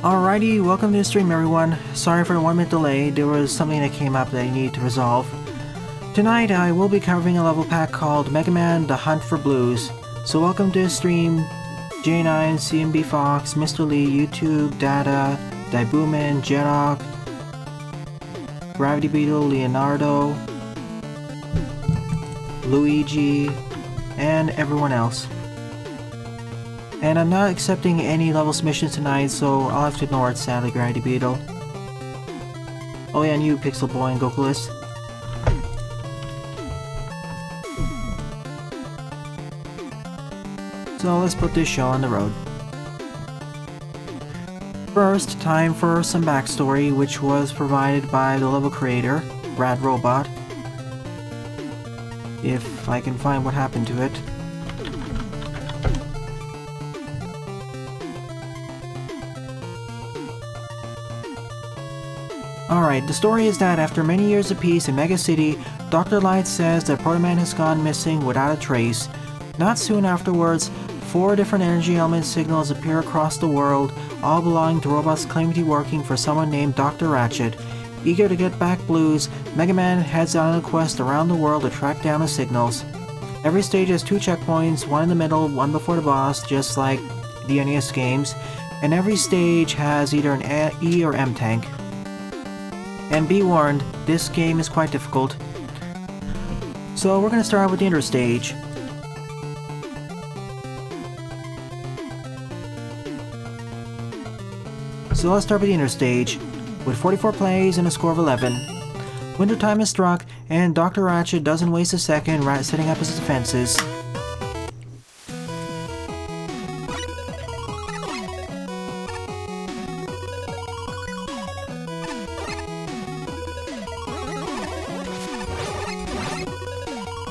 Alrighty, welcome to the stream everyone. Sorry for the 1 minute delay, there was something that came up that I needed to resolve. Tonight I will be covering a level pack called Mega Man The Hunt for Blues. So welcome to the stream, J9, CMB Fox, Mr. Lee, YouTube, Data, Daibuman, Jedok, Gravity Beetle, Leonardo, Luigi, and everyone else. And I'm not accepting any level submissions tonight, so I'll have to ignore it, sadly, Gravity Beetle. Oh yeah, and you, Pixel Boy and Gokulus. So let's put this show on the road. First, time for some backstory, which was provided by the level creator, RadRobot. If I can find what happened to it. Alright, the story is that after many years of peace in Mega City, Dr. Light says that Proto Man has gone missing without a trace. Not soon afterwards, 4 different energy element signals appear across the world, all belonging to robots claiming to be working for someone named Dr. Rachett. Eager to get back Blues, Mega Man heads out on a quest around the world to track down the signals. Every stage has 2 checkpoints, one in the middle, one before the boss, just like the NES games, and every stage has either an E or M tank. And be warned, this game is quite difficult. So we're going to start out with the intro stage. So let's start with the intro stage, with 44 plays and a score of 11. Winter time has struck, and Dr. Rachett doesn't waste a second setting up his defenses.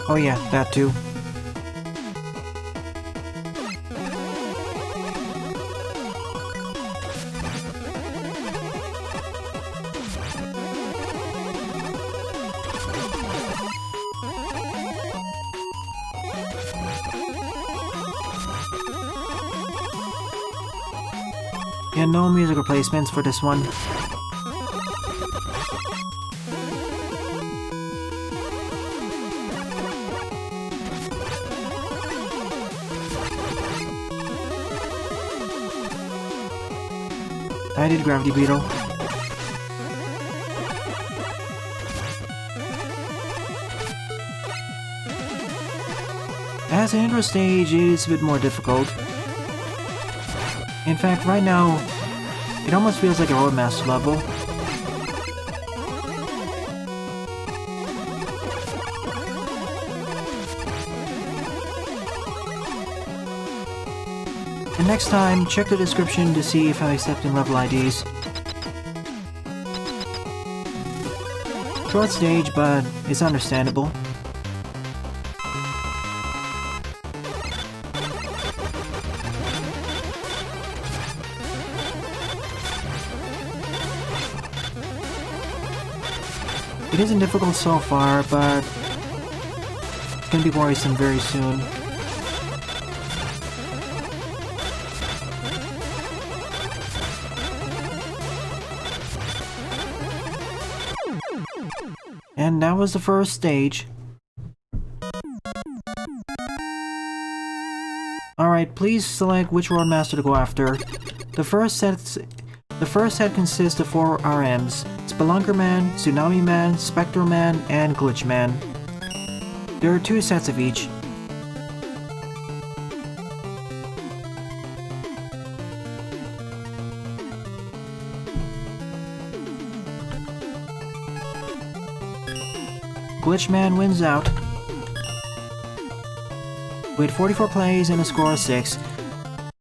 Oh yeah, that too. And no music replacements for this one. I did Gravity Beetle. As an intro stage, it's a bit more difficult. In fact, right now, it almost feels like a Roadmaster level. And next time, check the description to see if I'm accepting level IDs. Short stage, but it's understandable. It isn't difficult so far, but it's gonna be worrisome very soon. And that was the first stage. Alright, please select which Roadmaster to go after. The first set consists of 4 RMs. Spelunker Man, Tsunami Man, Spectral Man, and Glitch Man. There are 2 sets of each. Glitch Man wins out with 44 plays and a score of 6.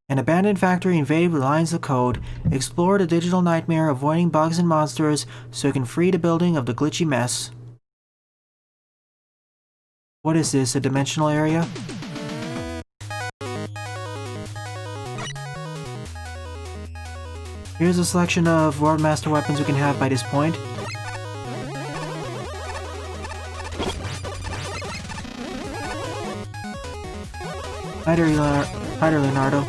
An abandoned factory invaded with lines of code. Explore the digital nightmare, avoiding bugs and monsters so you can free the building of the glitchy mess. What is this, a dimensional area? Here's a selection of Roadmaster weapons we can have by this point. Hi there, Leonardo.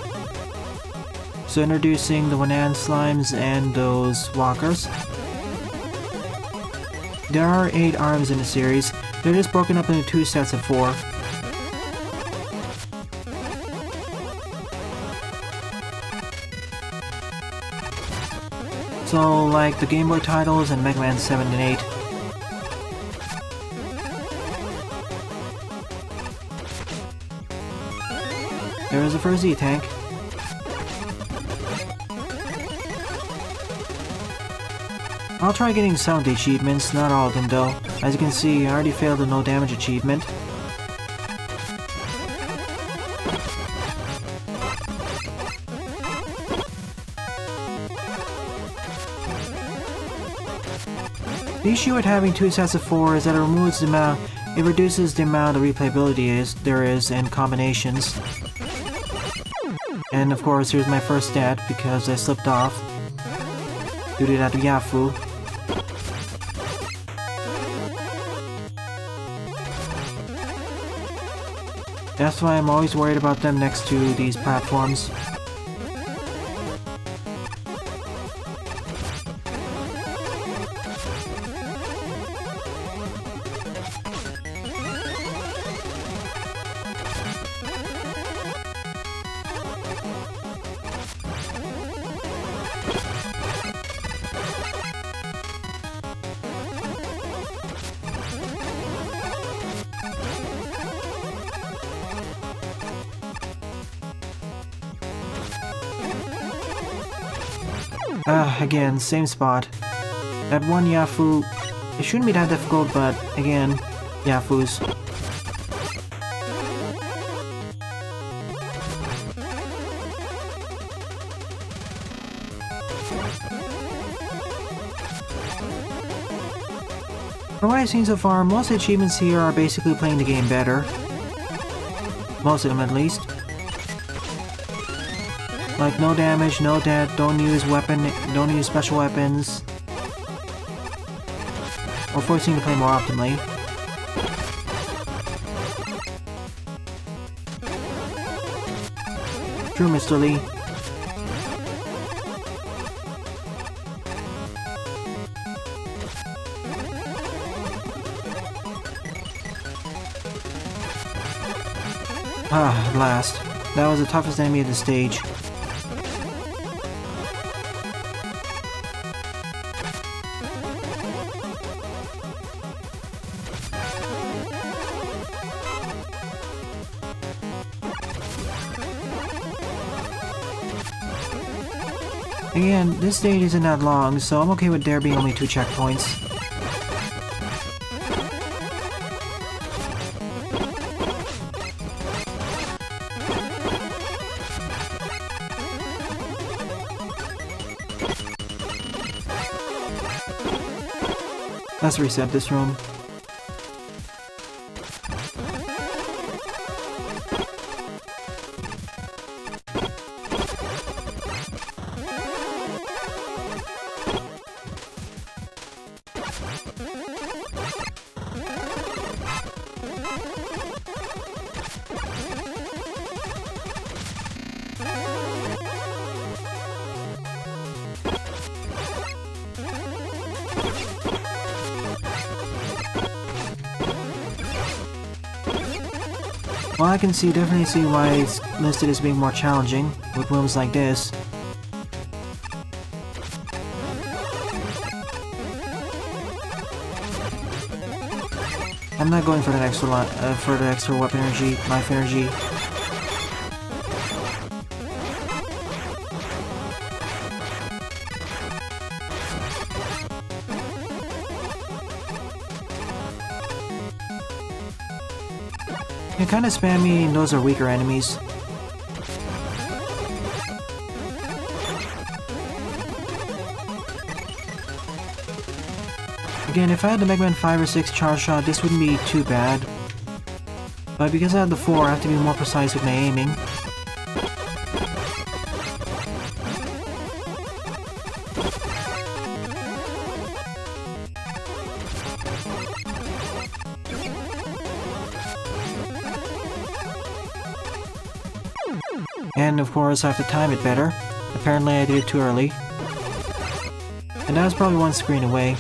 So introducing the Wanan Slimes and those walkers. There are 8 arms in the series. They're just broken up into 2 sets of 4. So, like the Game Boy titles and Mega Man 7 and 8. There is a first Z-Tank. I'll try getting some of the achievements, not all of them though. As you can see, I already failed the no damage achievement. The issue with having 2 sets of 4 is that it reduces the amount of replayability there is in combinations. And of course, here's my first stat because I slipped off due to that Yafu. That's why I'm always worried about them next to these platforms. Again, same spot. That one Yafu, it shouldn't be that difficult, but again, Yafus. From what I've seen so far, most of the achievements here are basically playing the game better. Most of them at least. Like no damage, no death, don't use special weapons. Or forcing you to play more optimally. True, Mr. Lee. At last. That was the toughest enemy of the stage. Again, this stage isn't that long, so I'm okay with there being only 2 checkpoints. Let's reset this room. Well, I can definitely see why it's listed as being more challenging, with rooms like this. I'm not going for the extra weapon energy, life energy. You can kinda spam me, and those are weaker enemies. Again, if I had the Mega Man 5 or 6 charge shot, this wouldn't be too bad. But because I have the 4, I have to be more precise with my aiming. And of course, I have to time it better. Apparently I did it too early. And that was probably one screen away.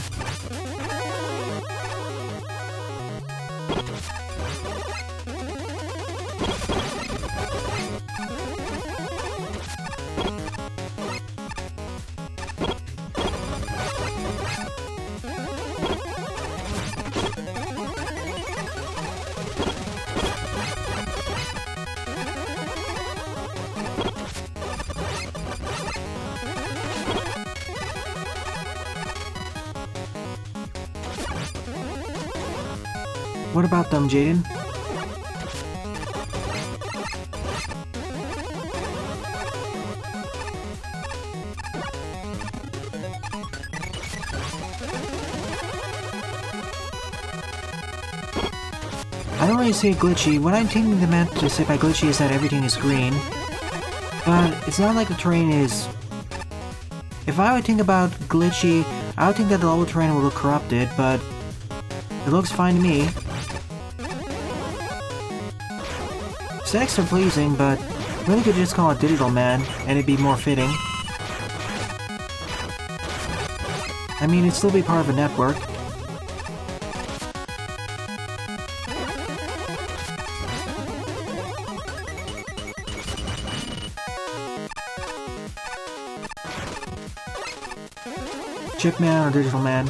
What about them, Jaden? I don't really say glitchy. What I'm taking the meant to say by glitchy is that everything is green. But it's not like the terrain is... If I would think about glitchy, I would think that the level terrain would look corrupted, but it looks fine to me. Aesthetics are pleasing, but really could just call it Digital Man, and it'd be more fitting. I mean, it'd still be part of a network. Chip Man or Digital Man?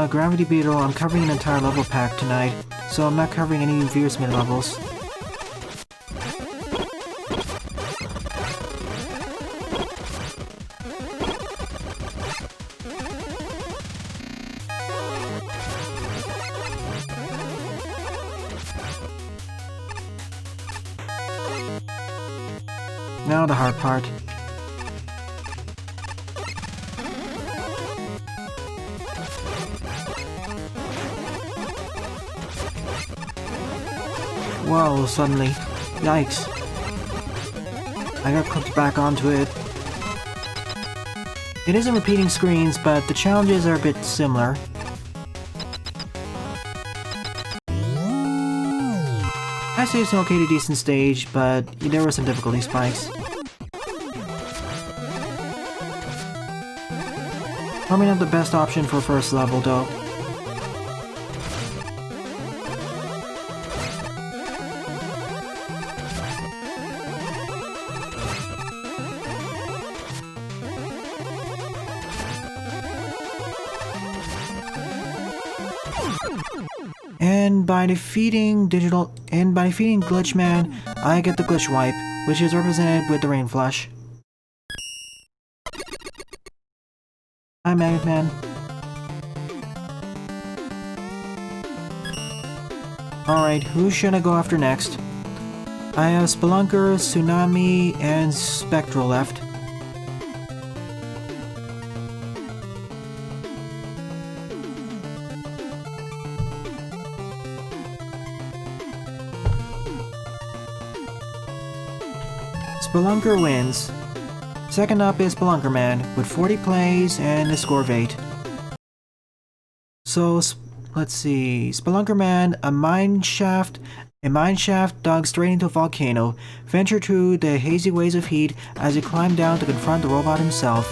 Gravity Beetle, I'm covering an entire level pack tonight, so I'm not covering any Fierce mid-levels. Now the hard part. Whoa, suddenly. Yikes. I got clipped back onto it. It isn't repeating screens, but the challenges are a bit similar. I say it's an okay to decent stage, but there were some difficulty spikes. Probably not the best option for first level, though. And by defeating Glitch Man, I get the Glitch Wipe, which is represented with the Rain Flush. Hi, Mega Man. Alright, who should I go after next? I have Spelunker, Tsunami, and Spectral left. Spelunker wins. Second up is Spelunker Man, with 40 plays and a score of 8. So, let's see. Spelunker Man, a mine shaft dug straight into a volcano, ventured through the hazy waves of heat as he climbed down to confront the robot himself.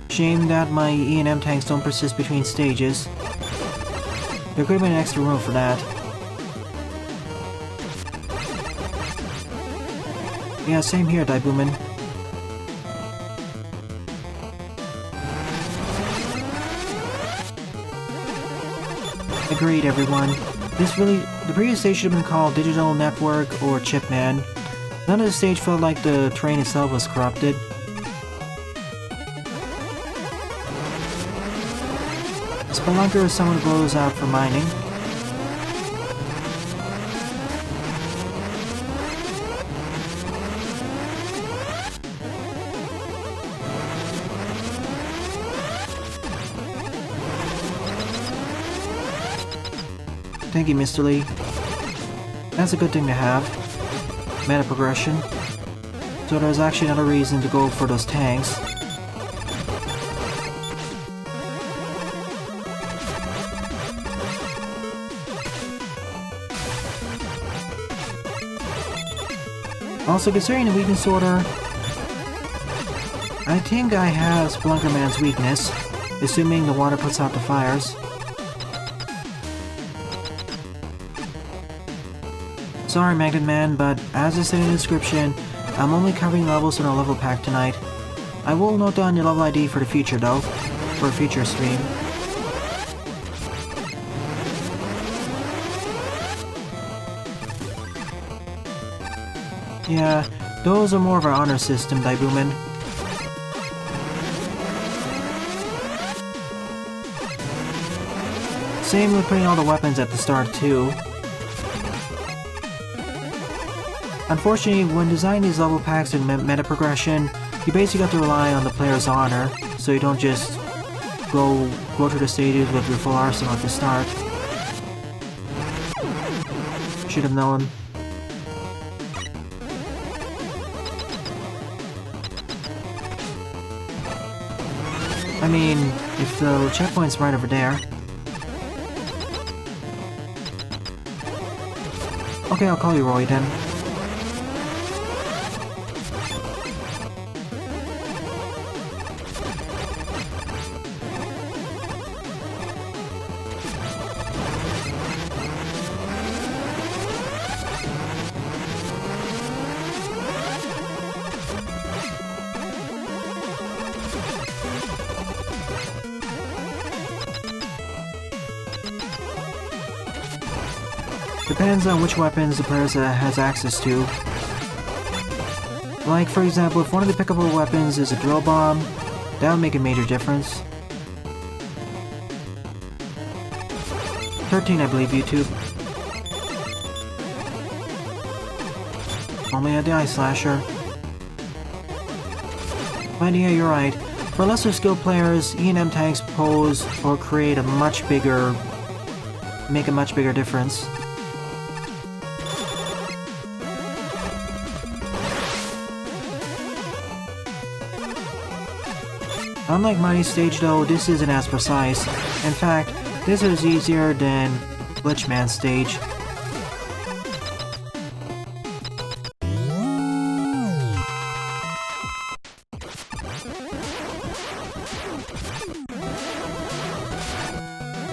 Shame that my E&M tanks don't persist between stages. There could have been an extra room for that. Yeah, same here, Daibuman. Agreed, everyone. The previous stage should have been called Digital Network or Chip Man. None of the stage felt like the terrain itself was corrupted. Spelunker is someone who goes out for mining. Thank you, Mr. Lee. That's a good thing to have. Meta progression. So there's actually another reason to go for those tanks. Also, considering the weakness order, I think I have Spelunker Man's weakness, assuming the water puts out the fires. Sorry, Mega Man, but as I said in the description, I'm only covering levels in our level pack tonight. I will note down your level ID for the future, though, for a future stream. Yeah, those are more of our honor system, Daibuman. Same with putting all the weapons at the start, too. Unfortunately, when designing these level packs and meta progression, you basically have to rely on the player's honor, so you don't just go through the stages with your full arsenal at the start. Should have known. I mean, if the checkpoint's right over there. Okay, I'll call you Roy then. Depends on which weapons the player has access to. Like, for example, if one of the pickable weapons is a drill bomb, that would make a major difference. 13, I believe, YouTube. Only had the Ice Slasher. But yeah, you're right. For lesser skilled players, E&M tanks pose or create a much bigger... make a much bigger difference. Unlike Mighty Stage though, this isn't as precise. In fact, this is easier than Glitch Man stage.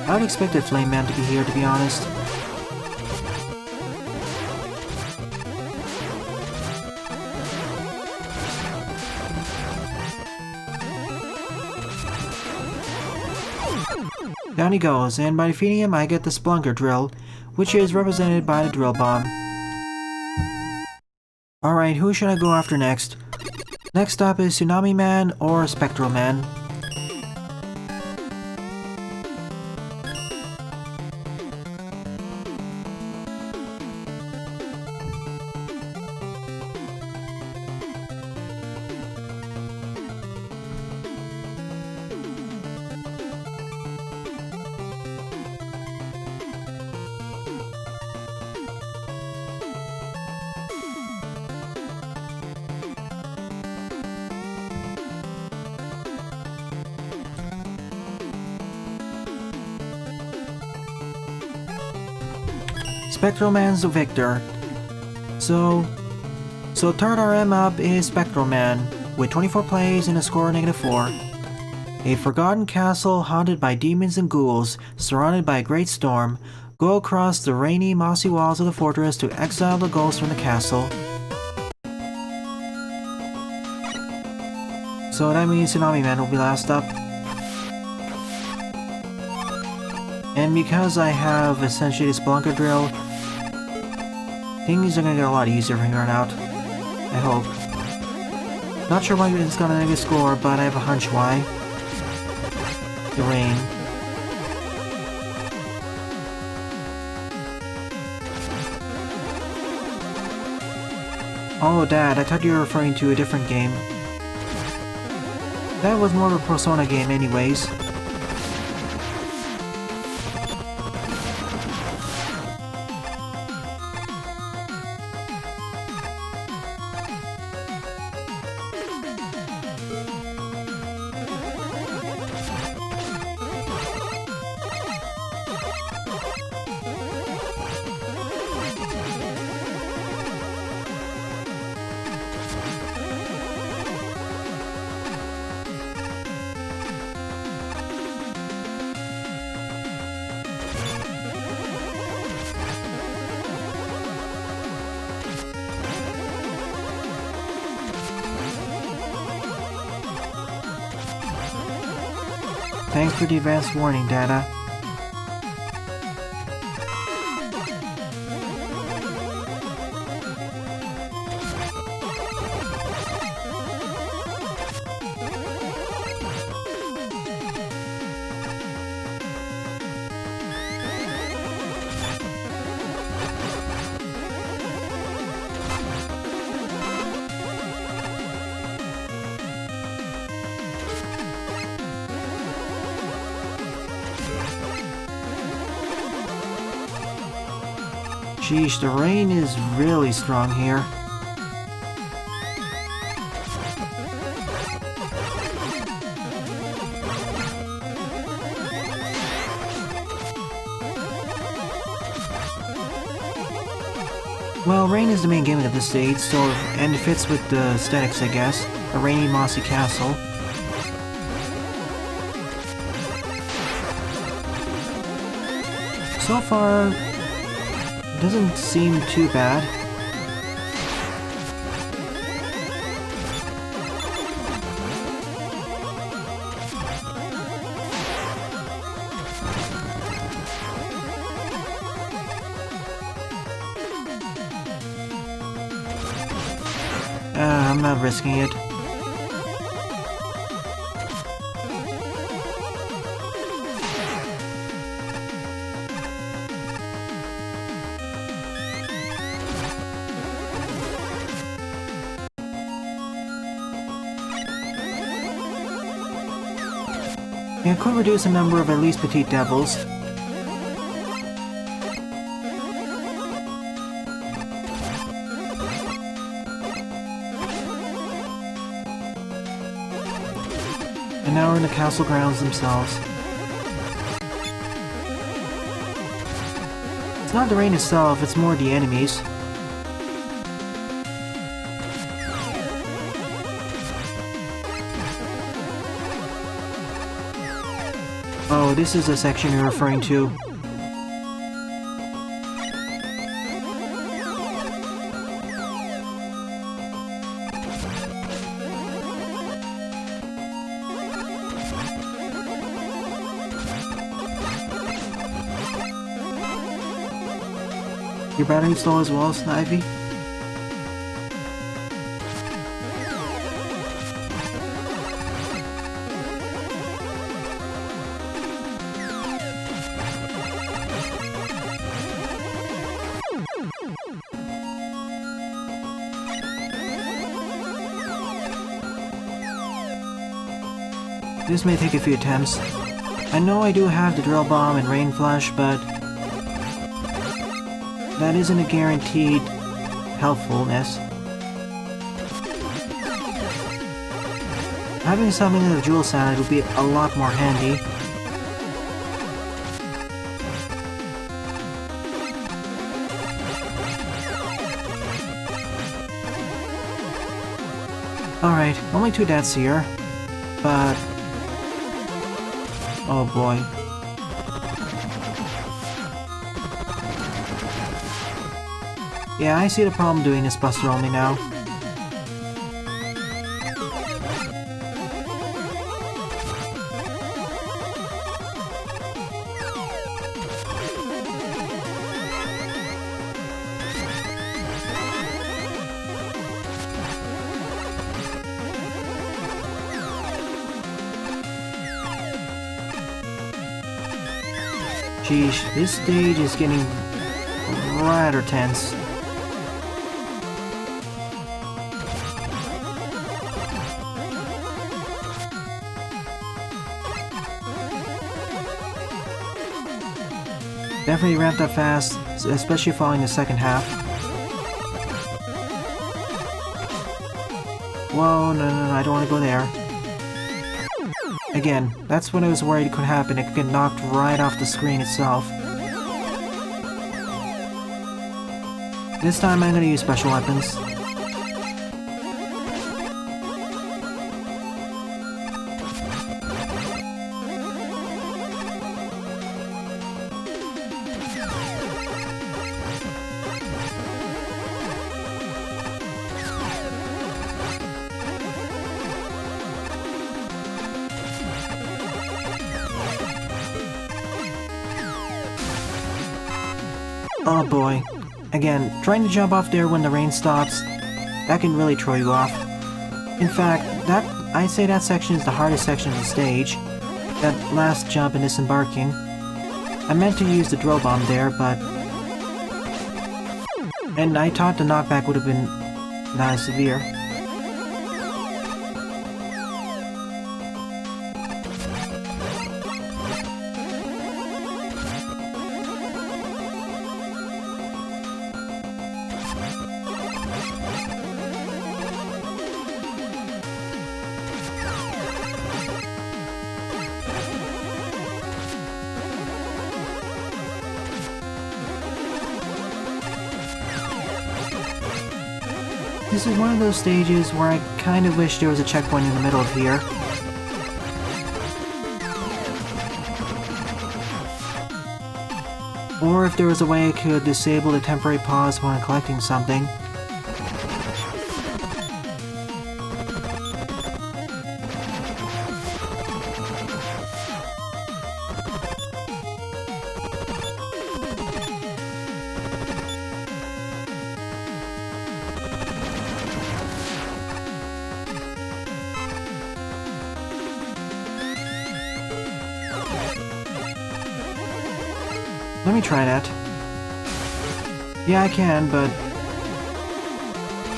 I would expect a Flame Man to be here, to be honest. Down he goes, and by defeating him I get the Spelunker Drill, which is represented by the Drill Bomb. Alright, who should I go after next? Next up is Tsunami Man or Spectral Man. Spectral Man's the victor. So third RM up is Spectral Man, with 24 plays and a score of -4. A forgotten castle haunted by demons and ghouls, surrounded by a great storm. Go across the rainy, mossy walls of the fortress to exile the ghosts from the castle. So that means Tsunami Man will be last up. And because I have essentially the Spelunker Drill, things are gonna get a lot easier from here on out. I hope. Not sure why it's got a negative score, but I have a hunch why. The rain. Oh, Dad, I thought you were referring to a different game. That was more of a Persona game anyways. Thanks for the advanced warning, Data. Sheesh, the rain is really strong here. Well, rain is the main gimmick of this stage, and it fits with the aesthetics, I guess. A rainy, mossy castle. So far, doesn't seem too bad. I'm not risking it. I could reduce the number of at least petite devils. And now we're in the castle grounds themselves. It's not the rain itself, it's more the enemies. Oh, this is the section you're referring to. Your battery's low as well, Snivy? This may take a few attempts. I know I do have the drill bomb and rain flash, but that isn't a guaranteed helpfulness. Having something in the jewel side would be a lot more handy. Alright, only 2 deaths here, but oh boy. Yeah, I see the problem doing this buster only now. Sheesh, this stage is getting rather tense. Definitely ramped up fast, especially following the second half. Whoa, no, I don't want to go there. Again, that's what I was worried could happen. It could get knocked right off the screen itself. This time I'm gonna use special weapons. Oh boy. Again, trying to jump off there when the rain stops, that can really throw you off. In fact, I'd say that section is the hardest section of the stage. That last jump and disembarking. I meant to use the drill bomb there, but... And I thought the knockback would have been not as severe. This is one of those stages where I kind of wish there was a checkpoint in the middle of here. Or if there was a way I could disable the temporary pause when collecting something. Let me try that. Yeah, I can, but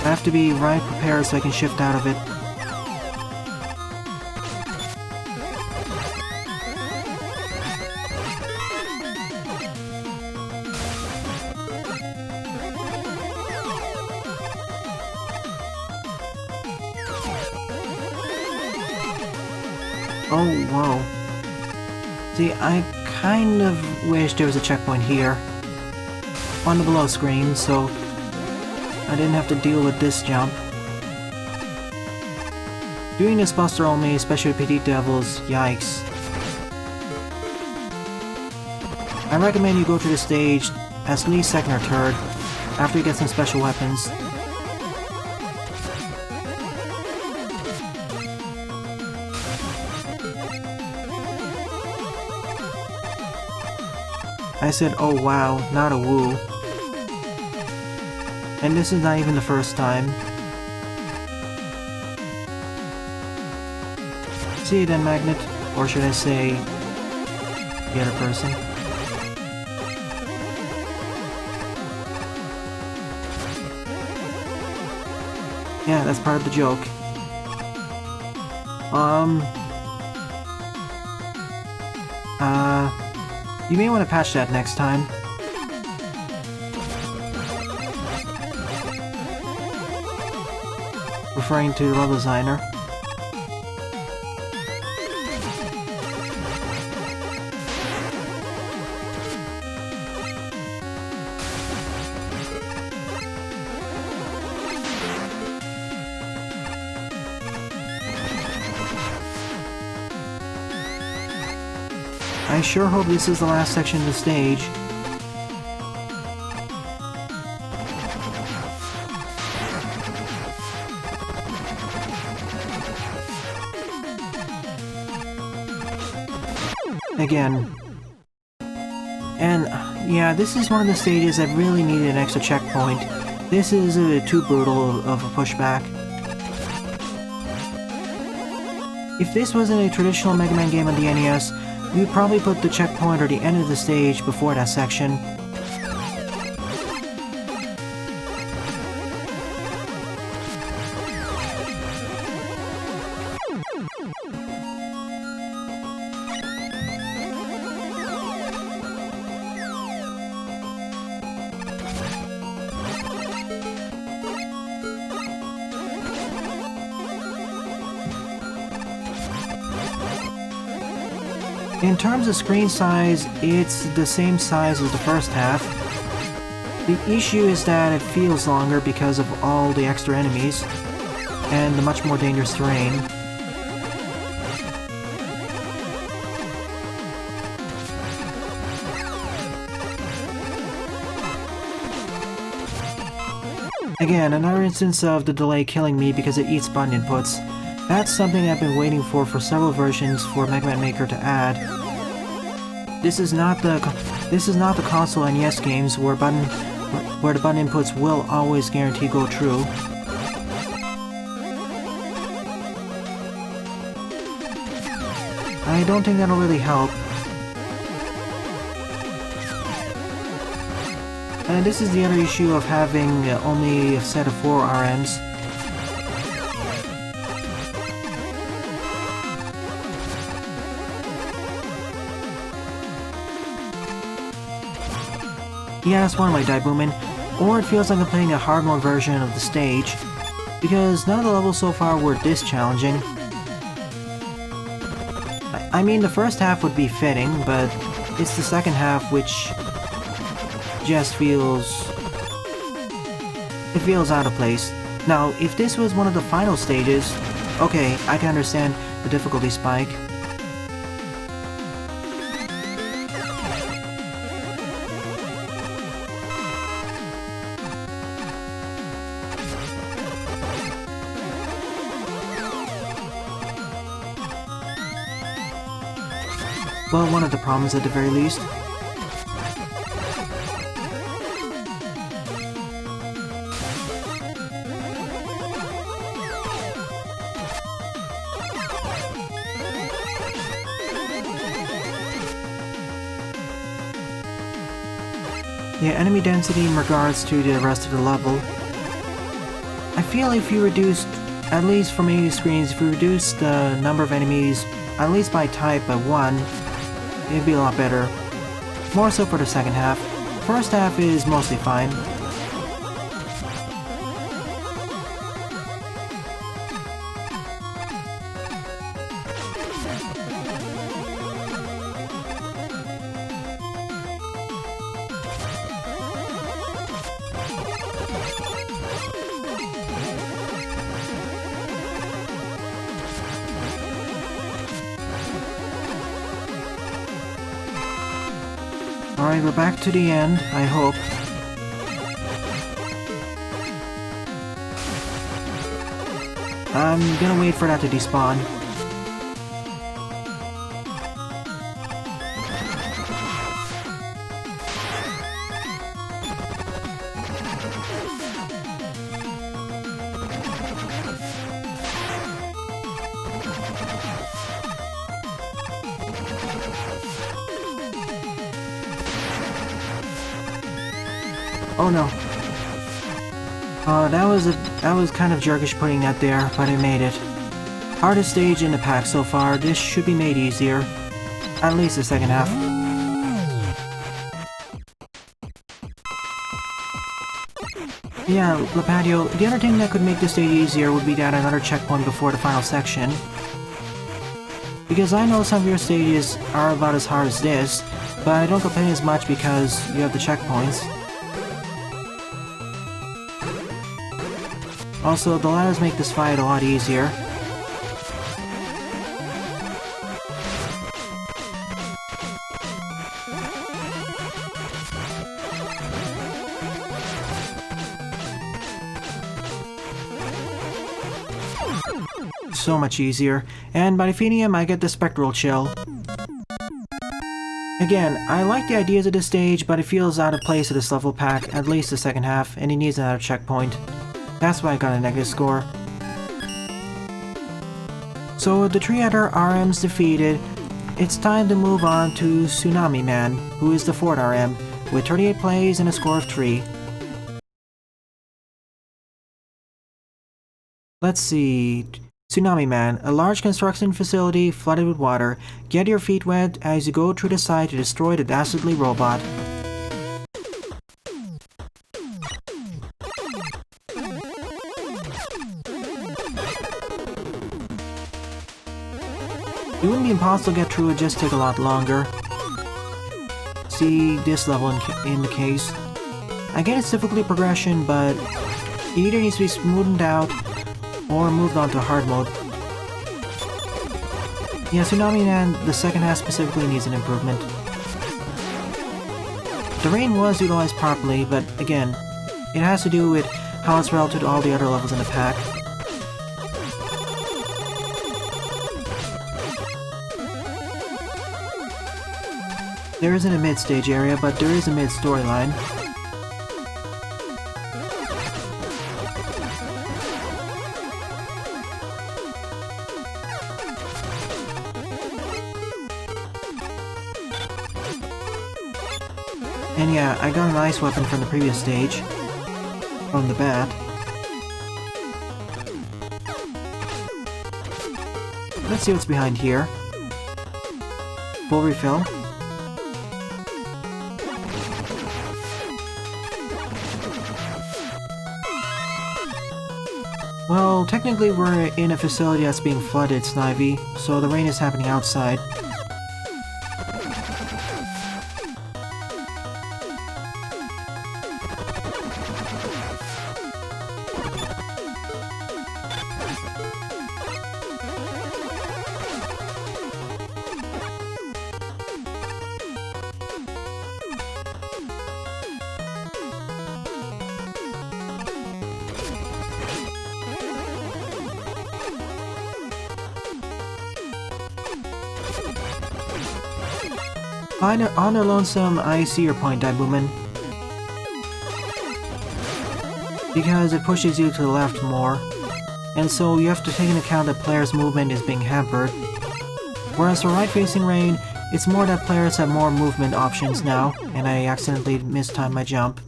I have to be right prepared so I can shift out of it. Oh, whoa. See, I kind of wish there was a checkpoint here on the below screen, so I didn't have to deal with this jump. Doing this buster only, especially with Petite Devils, yikes. I recommend you go through the stage at least second or third, after you get some special weapons. I said, oh wow, not a woo. And this is not even the first time. See you then, Magnet. Or should I say, the other person. Yeah, that's part of the joke. You may want to patch that next time. Referring to the level designer. I sure hope this is the last section of the stage. Again. And, yeah, this is one of the stages that really needed an extra checkpoint. This is too brutal of a pushback. If this wasn't a traditional Mega Man game on the NES, we'd probably put the checkpoint or the end of the stage before that section. In terms of screen size, it's the same size as the first half. The issue is that it feels longer because of all the extra enemies, and the much more dangerous terrain. Again, another instance of the delay killing me because it eats button inputs. That's something I've been waiting for several versions for Mega Man Maker to add. This is not the console NES games where the button inputs will always guarantee go true. I don't think that'll really help. And this is the other issue of having only a set of 4 RMs. Yeah, that's one way, Daibumin. Or it feels like I'm playing a hard mode version of the stage, because none of the levels so far were this challenging. I mean, the first half would be fitting, but it's the second half which just feels... it feels out of place. Now, if this was one of the final stages, okay, I can understand the difficulty spike. Well, one of the problems at the very least. Yeah, enemy density in regards to the rest of the level. I feel if you reduced, at least for many screens, if you reduce the number of enemies, at least by type, by 1, it'd be a lot better. More so for the second half. First half is mostly fine. Alright, we're back to the end, I hope. I'm gonna wait for that to despawn. Oh no. That was kind of jerkish putting that there, but I made it. Hardest stage in the pack so far. This should be made easier. At least the second half. Yeah, Lepadio, the other thing that could make this stage easier would be to add another checkpoint before the final section. Because I know some of your stages are about as hard as this, but I don't complain as much because you have the checkpoints. Also, the ladders make this fight a lot easier. So much easier, and by defeating him I get the Spectral Chill. Again, I like the ideas of this stage, but it feels out of place at this level pack, at least the second half, and he needs another checkpoint. That's why I got a negative score. So with the 3 other RMs defeated, it's time to move on to Tsunami Man, who is the 4th RM, with 38 plays and a score of 3. Let's see... Tsunami Man, a large construction facility flooded with water. Get your feet wet as you go through the site to destroy the dastardly robot. It wouldn't be impossible to get through, it just take a lot longer. See this level in the case. I get its difficulty progression, but it either needs to be smoothened out or moved on to hard mode. Yeah, Tsunami Man, the second half specifically needs an improvement. The rain was utilized properly, but again, it has to do with how it's relative to all the other levels in the pack. There isn't a mid-stage area, but there is a mid-storyline. And yeah, I got an ice weapon from the previous stage. From the bat. Let's see what's behind here. Full refill. Well, technically we're in a facility that's being flooded, Snivy, so the rain is happening outside. On a lonesome, I see your point, Daibuman. Because it pushes you to the left more, and so you have to take into account that players' movement is being hampered. Whereas for right-facing rain, it's more that players have more movement options now, and I accidentally mistimed my jump.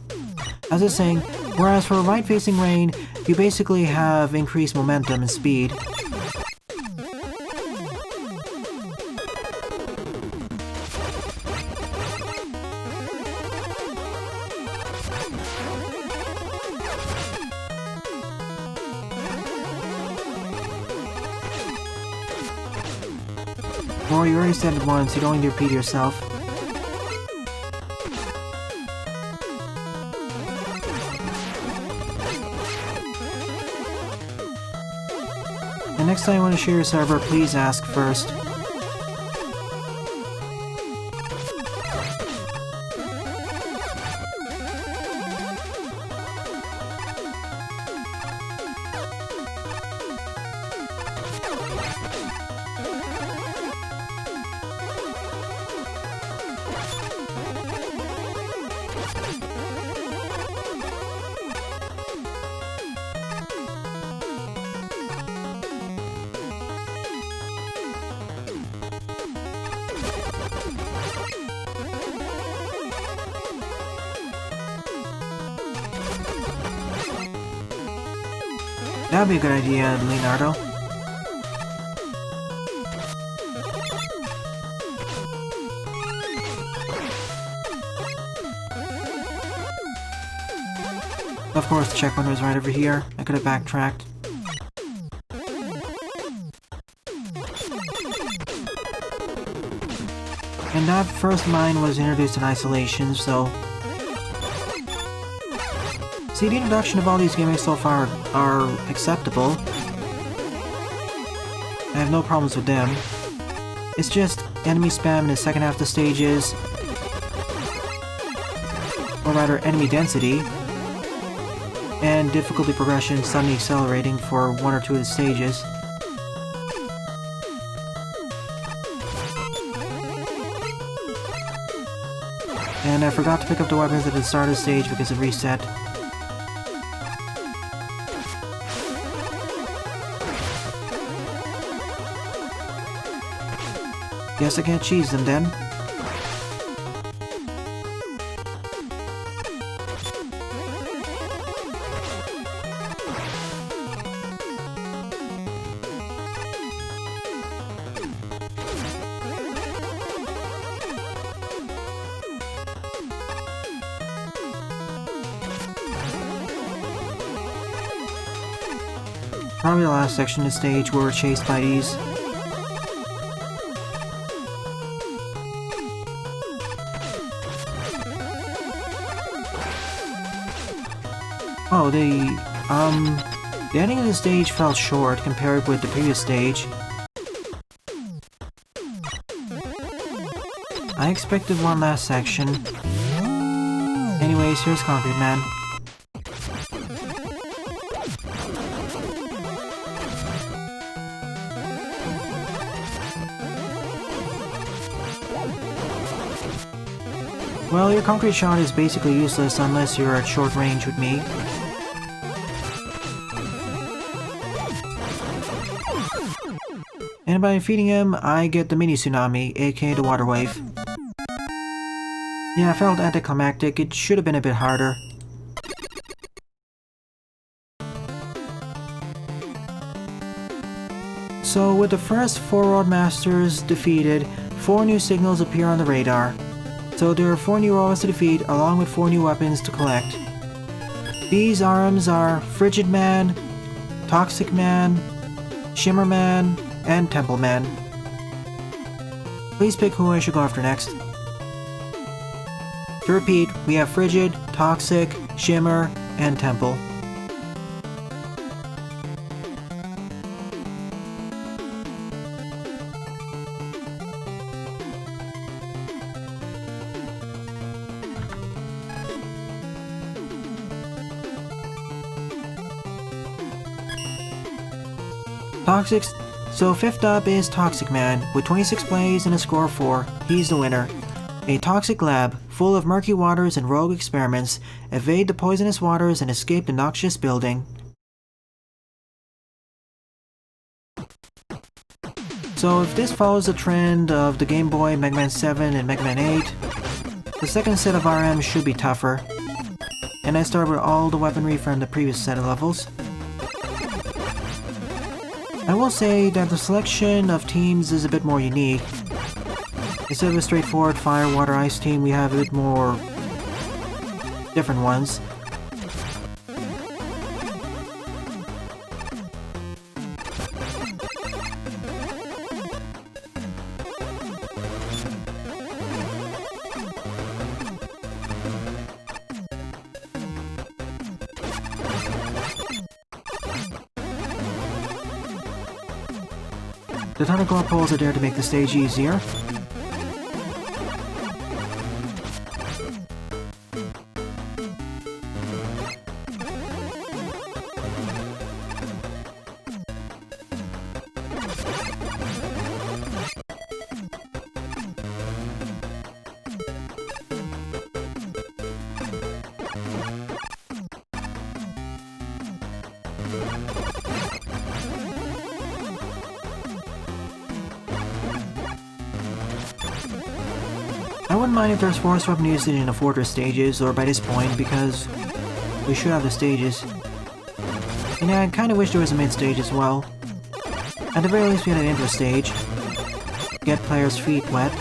As I was saying, whereas for right-facing rain, you basically have increased momentum and speed. Or you already said it once, you don't need to repeat yourself. And next time you want to share your server, please ask first. That'd be a good idea, Leonardo. Of course, the checkpoint was right over here. I could have backtracked. And that first mine was introduced in isolation, so... See, the introduction of all these gimmicks so far are acceptable. I have no problems with them. It's just enemy spam in the second half of the stages, or rather enemy density, and difficulty progression suddenly accelerating for one or two of the stages. And I forgot to pick up the weapons at the start of the stage because it reset. Guess I can't cheese them then. Probably the last section of the stage where we're chased by these. Oh, the ending of the stage felt short compared with the previous stage. I expected one last section. Anyways, here's Concrete Man. Well, your concrete shot is basically useless unless you're at short range with me. And by defeating him, I get the mini tsunami, aka the water wave. Yeah, I felt anticlimactic. It should have been a bit harder. So with the first 4 Roadmasters defeated, 4 new signals appear on the radar. So there are 4 new robots to defeat, along with 4 new weapons to collect. These RMs are Frigid Man, Toxic Man, Shimmer Man, and Temple Man. Please pick who I should go after next. To repeat, we have Frigid, Toxic, Shimmer, and Temple. Toxic. So 5th up is Toxic Man, with 26 plays and a score of 4. He's the winner. A toxic lab, full of murky waters and rogue experiments, evade the poisonous waters and escape the noxious building. So if this follows the trend of the Game Boy, Mega Man 7, and Mega Man 8, the second set of RMs should be tougher. And I start with all the weaponry from the previous set of levels. I will say that the selection of teams is a bit more unique. Instead of a straightforward fire, water, ice team, we have a bit more different ones. The tentacle poles are there to make the stage easier. I wouldn't mind if there's force weapon usage in the fortress stages, or by this point, because we should have the stages. And yeah, I kinda wish there was a mid stage as well. At the very least we had an intro stage. Get players' feet wet.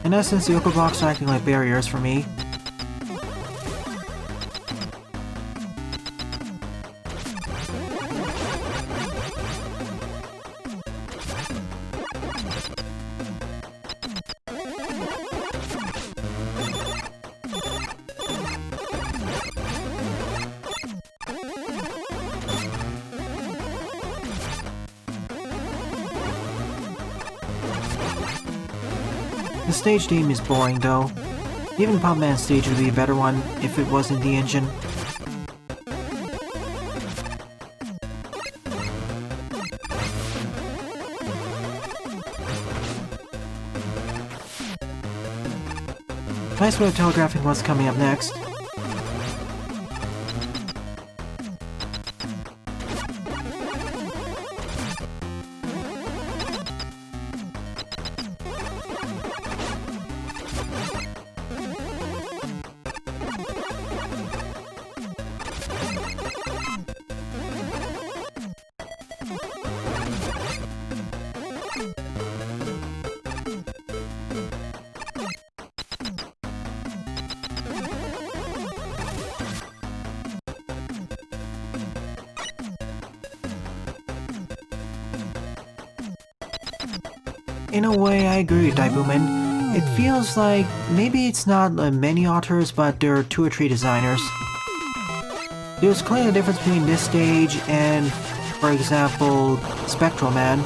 In essence, the Oko blocks are acting like barriers for me. The stage theme is boring though. Even Pop Man's stage would be a better one if it wasn't the engine. Nice way of telegraphing what's coming up next. In a way, I agree with Daibuman. It feels like maybe it's not many authors, but there are 2 or 3 designers. There's clearly a difference between this stage and, for example, Spectral Man.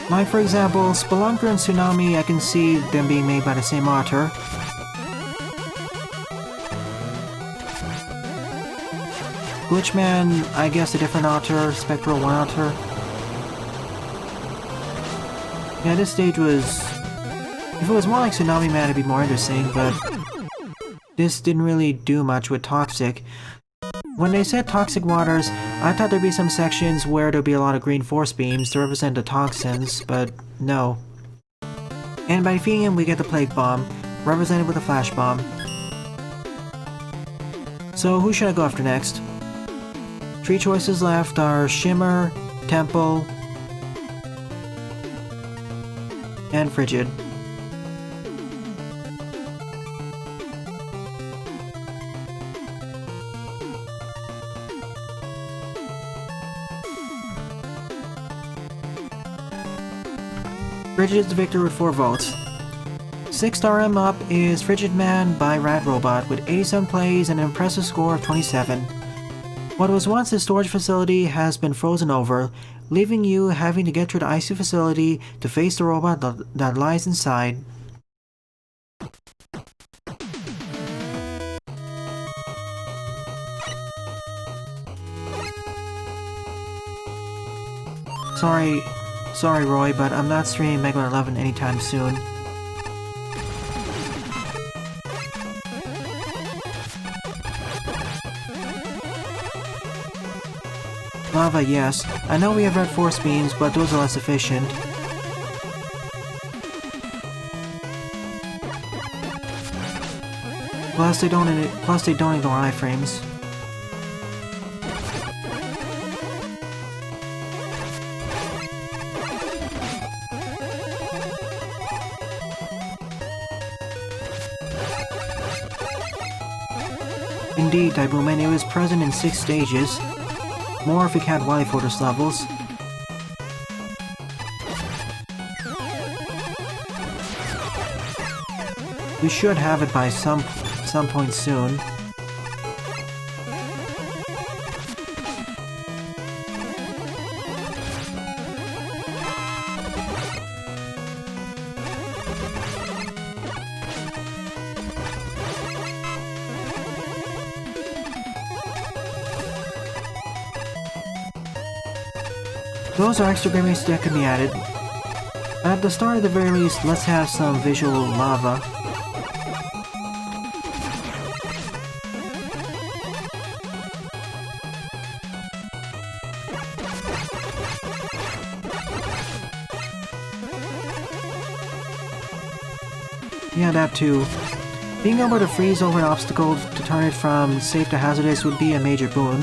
Like for example, Spelunker and Tsunami, I can see them being made by the same author. Glitch Man, I guess a different author, Spectral One author. Yeah, this stage was... If it was more like Tsunami Man, it'd be more interesting, but... This didn't really do much with Toxic. When they said Toxic Waters, I thought there'd be some sections where there'd be a lot of green force beams to represent the toxins, but no. And by defeating him, we get the Plague Bomb, represented with a Flash Bomb. So who should I go after next? 3 choices left are Shimmer, Temple, and Frigid. Frigid is the victor with 4 votes. 6th RM up is Frigid Man by RadRobot with 87 plays and an impressive score of 27. What was once a storage facility has been frozen over, leaving you having to get through the icy facility to face the robot that lies inside. Sorry Roy, but I'm not streaming Mega Man 11 anytime soon. Lava, yes. I know we have red force beams, but those are less efficient. Plus they don't ignore iframes. Indeed, Tyboom, and it was present in 6 stages. More if we count Wily Fortress levels. We should have it by some point soon. Those are extra gimmicks that can be added. At the start, at the very least, let's have some visual lava. Yeah, that too. Being able to freeze over an obstacle to turn it from safe to hazardous would be a major boon.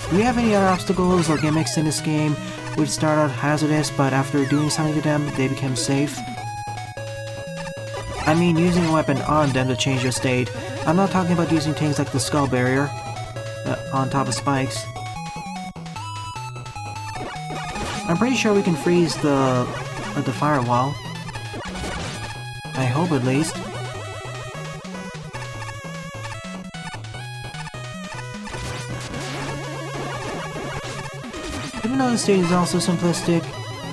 Do we have any other obstacles or gimmicks in this game which start out hazardous, but after doing something to them, they become safe? I mean using a weapon on them to change their state. I'm not talking about using things like the skull barrier on top of spikes. I'm pretty sure we can freeze the firewall. I hope at least. Even though this stage is also simplistic,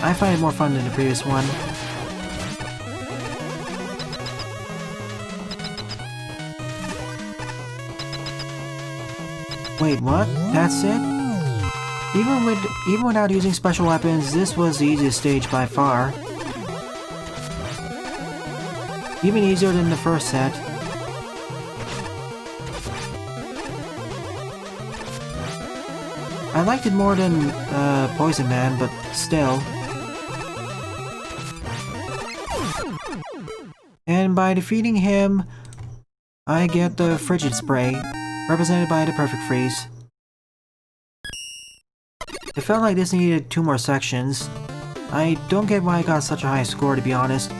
I find it more fun than the previous one. Wait, what? That's it? Even without using special weapons, this was the easiest stage by far. Even easier than the first set. I liked it more than Poison Man, but still. And by defeating him, I get the Frigid Spray, represented by the Perfect Freeze. It felt like this needed 2 more sections. I don't get why I got such a high score, to be honest.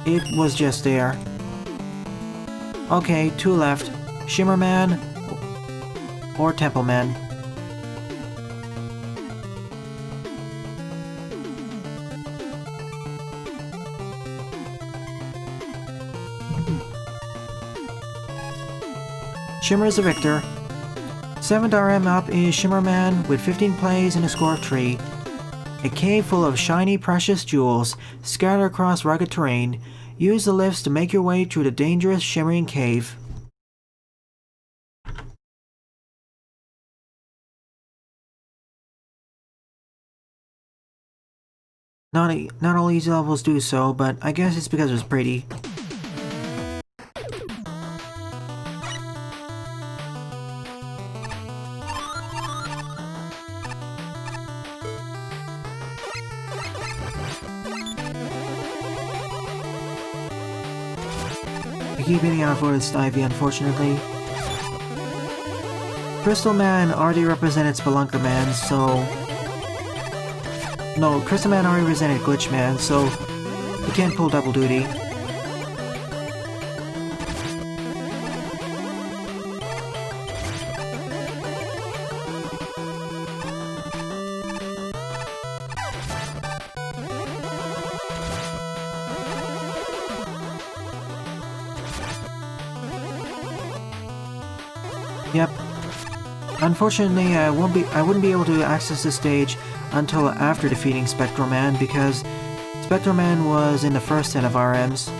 It was just there. Okay, 2 left. Shimmer Man or Temple Man. Shimmer is the victor. 7th RM up is Shimmer Man with 15 plays and a score of 3. A cave full of shiny, precious jewels scattered across rugged terrain. Use the lifts to make your way through the dangerous, shimmering cave. Not all easy levels do so, but I guess it's because it's pretty. I keep hitting out for this Ivy, unfortunately. Crystal Man already represented Spelunker Man, so... No, Crystal Man already represented Glitch Man, so he can't pull double duty. Yep. Unfortunately, I wouldn't be able to access this stage until after defeating Spectral Man, because Spectral Man was in the first set of RMs.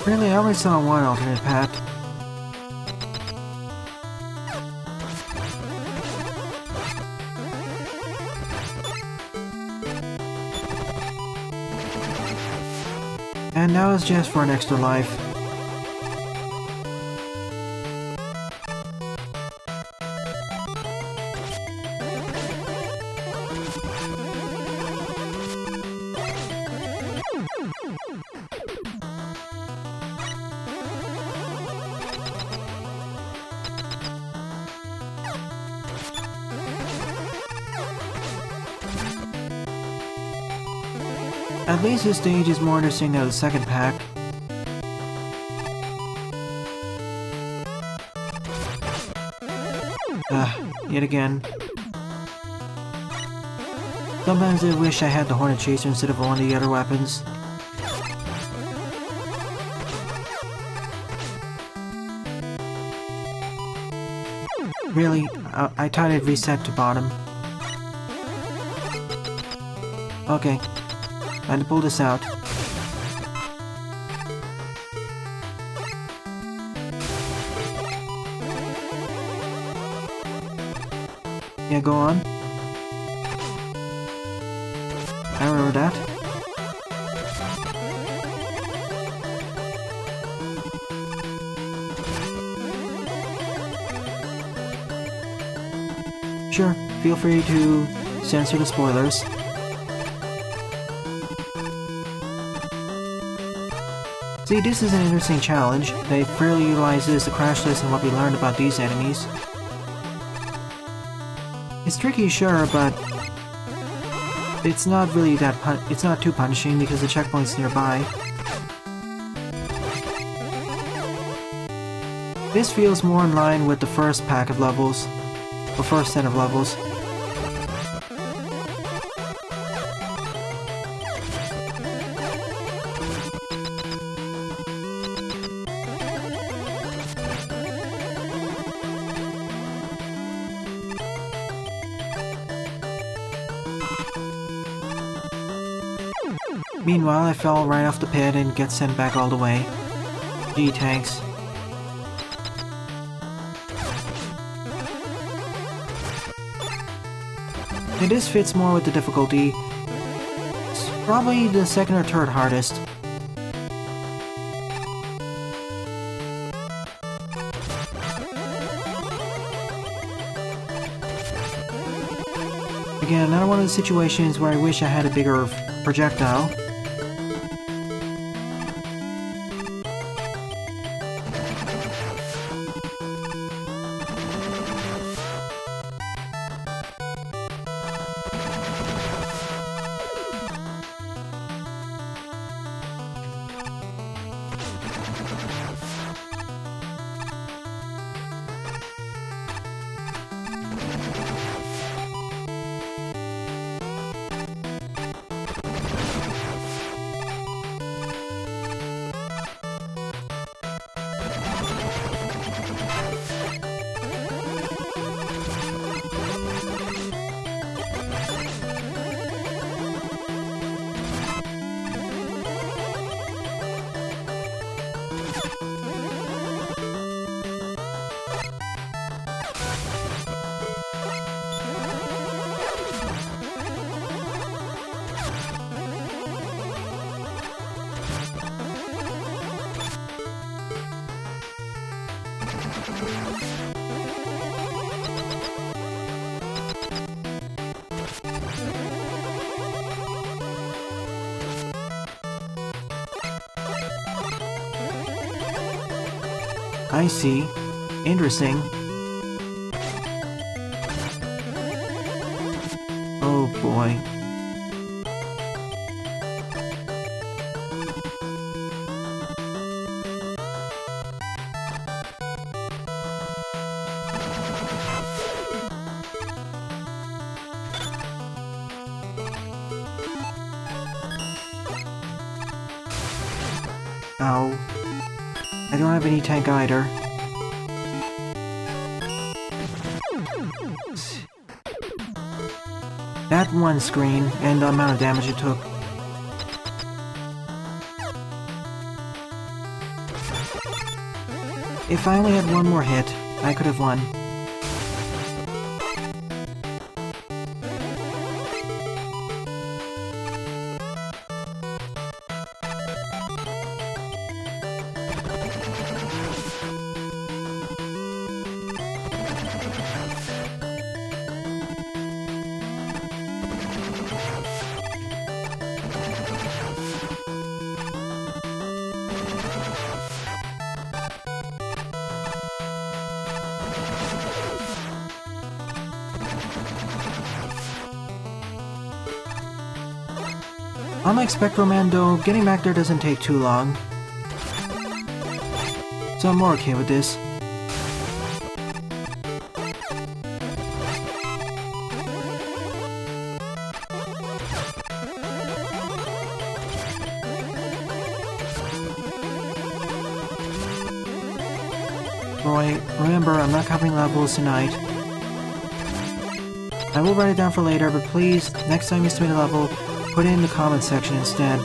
Really, I only saw one alternate path. And now it's just for an extra life. At least this stage is more interesting than the second pack. Yet again. Sometimes I wish I had the Hornet Chaser instead of one of the other weapons. Really, I thought it reset to bottom. Okay. Time to pull this out. Yeah, go on. I remember that. Sure, feel free to censor the spoilers. See, this is an interesting challenge. They fairly utilizes the crash list and what we learned about these enemies. It's tricky, sure, but it's not really it's not too punishing because the checkpoint's nearby. This feels more in line with the first pack of levels, or first set of levels. Meanwhile, I fell right off the pit and get sent back all the way. Gee, thanks. Yeah, this fits more with the difficulty. It's probably the second or third hardest. Again, another one of the situations where I wish I had a bigger projectile. I see. Interesting. Oh boy. Ow. I don't have any tank either. That one screen and the amount of damage it took. If I only had one more hit, I could have won. Unlike Spectral Man though, getting back there doesn't take too long. So I'm more okay with this. Roy, remember, I'm not covering levels tonight. I will write it down for later, but please, next time you submit a level, put it in the comments section instead.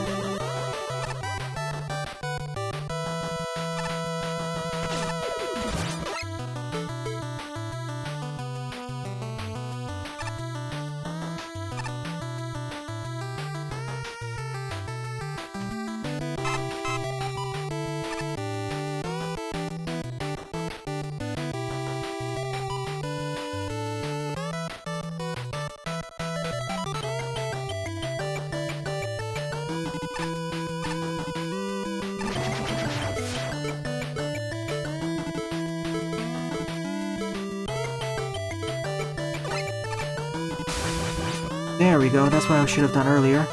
There we go, that's what I should have done earlier.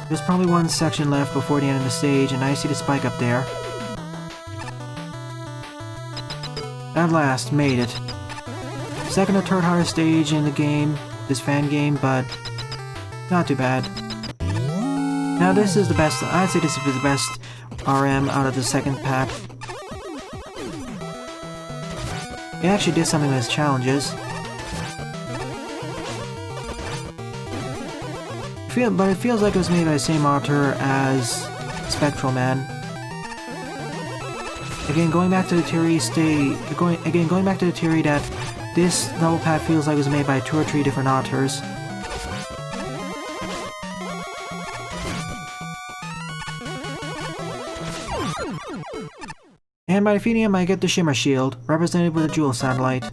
There's probably one section left before the end of the stage, and I see the spike up there. At last, made it. Second or third hardest stage in the game, this fan game, but not too bad. Now this is the best, I'd say this is the best RM out of the second pack. It actually did something with its challenges. But it feels like it was made by the same author as Spectral Man. Again, going back to the theory that this level pack feels like it was made by 2 or 3 different authors. And by defeating him, I get the Shimmer Shield, represented with a jewel satellite.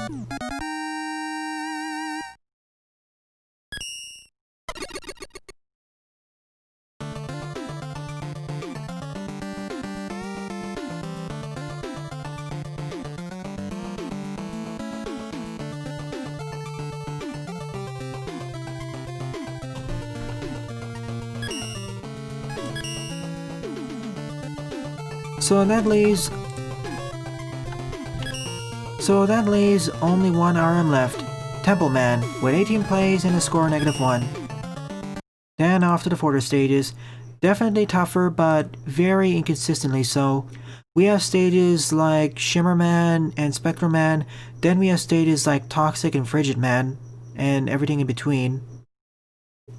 So that leaves only one RM left, Temple Man, with 18 plays and a score -1. Then off to the further stages. Definitely tougher, but very inconsistently so. We have stages like Shimmer Man and Spectral Man, then we have stages like Toxic and Frigid Man, and everything in between.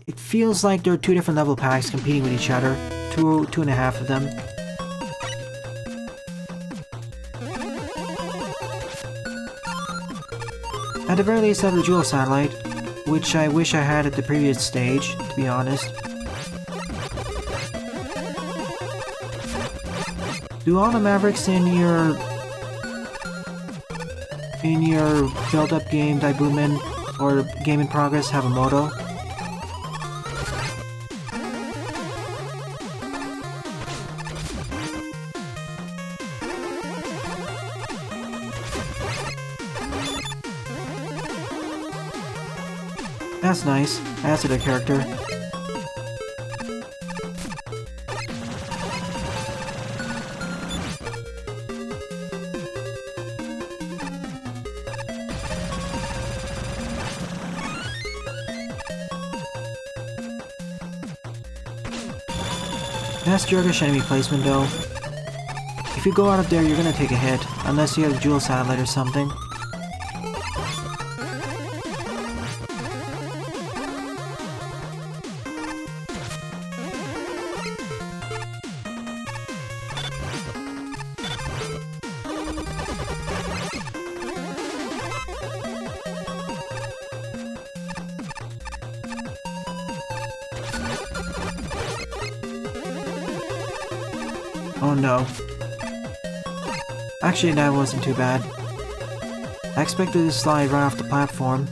It feels like there are 2 different level packs competing with each other, two and a half of them. At the very least I have the jewel satellite, which I wish I had at the previous stage, to be honest. Do all the Mavericks in your build-up game, Daibuman, or Game in Progress have a motto? That's nice. Adds to their character. That's Jurgish enemy placement though. If you go out of there, you're gonna take a hit, unless you have a jewel satellite or something. Oh no. Actually, that wasn't too bad. I expected to slide right off the platform.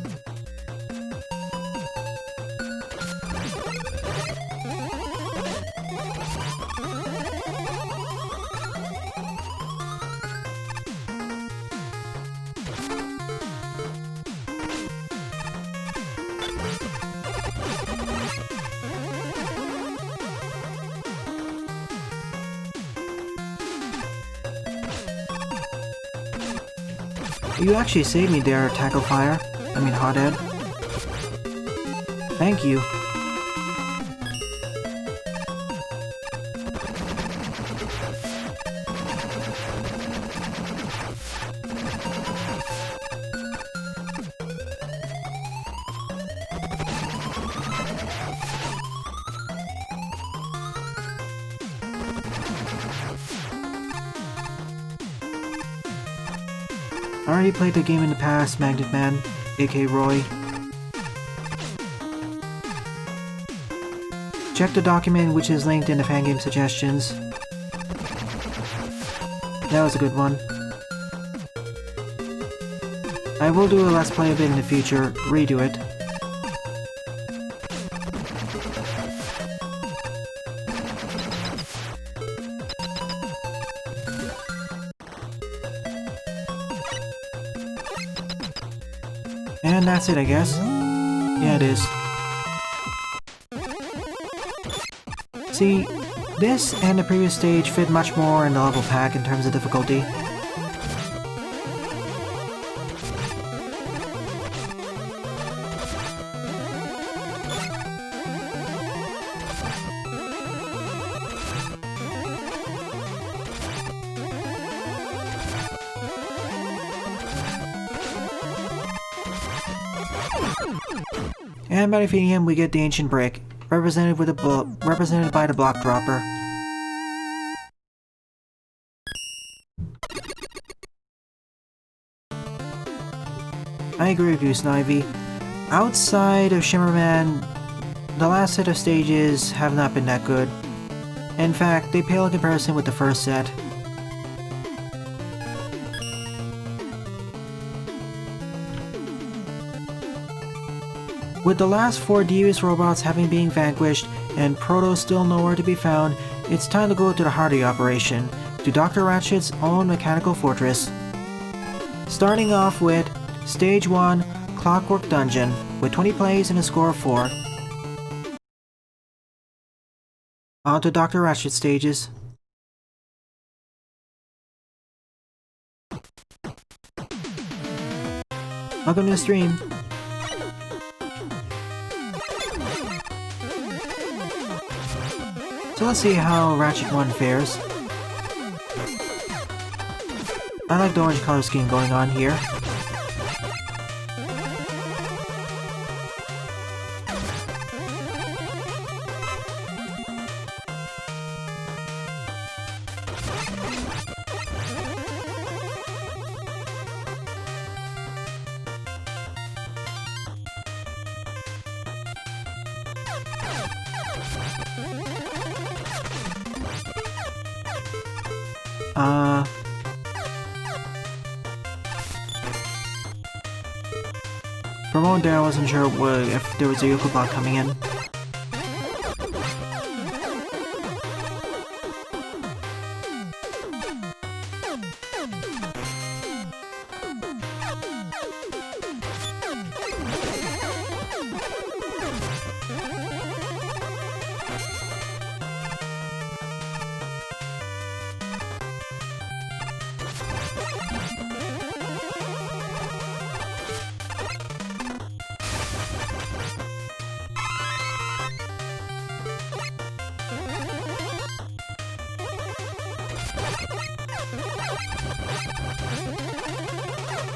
You actually saved me there, Tackle Fire. Hothead. Thank you. I already played the game in the past, Magnet Man, aka Roy. Check the document which is linked in the fangame suggestions. That was a good one. I will do a Let's Play of it in the future, redo it. And that's it, I guess. Yeah, it is. See, this and the previous stage fit much more in the level pack in terms of difficulty. And by defeating him, we get the Ancient Brick, represented by the block dropper. I agree with you, Snivy. Outside of Shimmer Man, the last set of stages have not been that good. In fact, they pale in comparison with the first set. With the last 4 devious robots having been vanquished and Proto still nowhere to be found, it's time to go to the heart of the operation, to Dr. Rachett's own mechanical fortress. Starting off with Stage 1, Clockwork Dungeon, with 20 plays and a score of 4. On to Dr. Rachett stages. Welcome to the stream. So let's see how Rachett 1 fares. I like the orange color scheme going on here. For a moment there, I wasn't sure if there was a Yoku block coming in.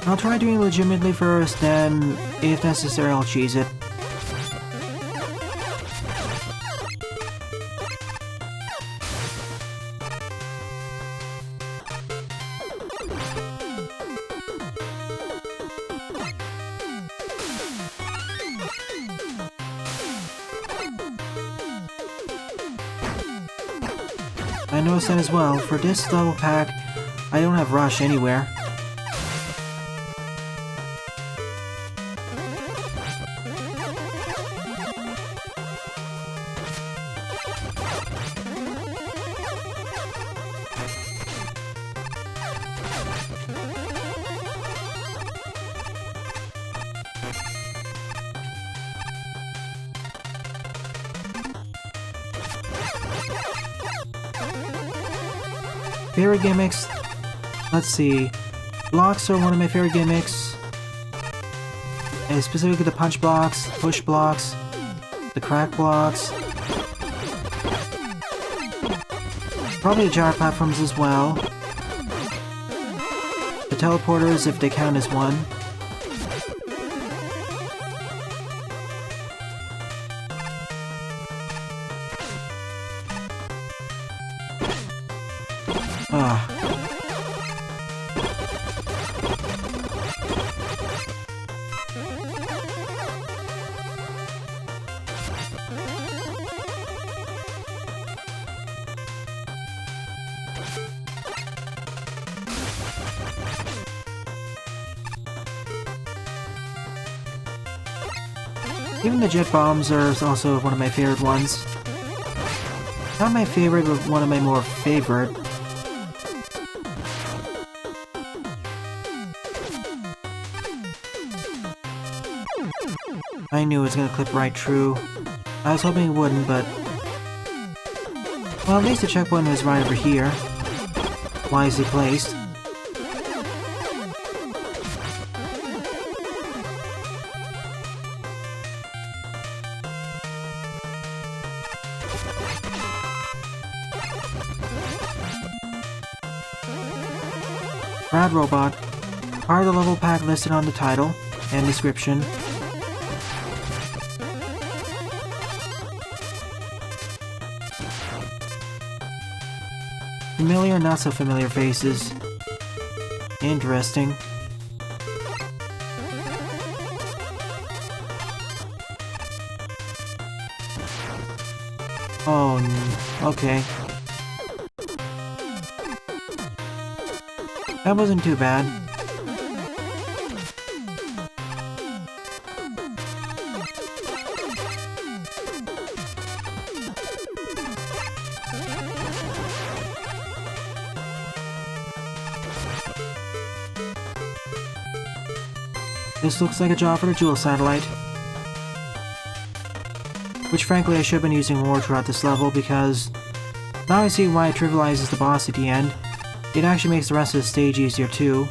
I'll try doing it legitimately first, then, if necessary, I'll cheese it. I noticed that as well. For this level pack, I don't have Rush anywhere. Favorite gimmicks? Let's see. Blocks are one of my favorite gimmicks. And specifically the punch blocks, push blocks, the crack blocks. Probably the gyro platforms as well. The teleporters, if they count as one. Even the jet bombs are also one of my favorite ones. Not my favorite, but one of my more favorite. I knew it was gonna clip right through. I was hoping it wouldn't, but... well, at least the checkpoint was right over here. Wisely placed. RadRobot, part of the level pack listed on the title and description. Familiar, not so familiar faces. Interesting. Oh, okay. That wasn't too bad. This looks like a job for the Jewel Satellite. Which frankly I should have been using more throughout this level because now I see why it trivializes the boss at the end. It actually makes the rest of the stage easier too.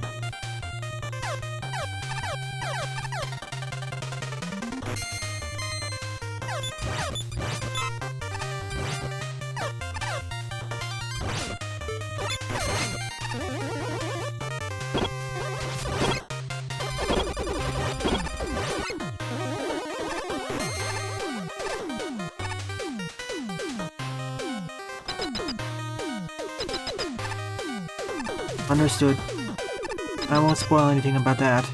Understood. I won't spoil anything about that.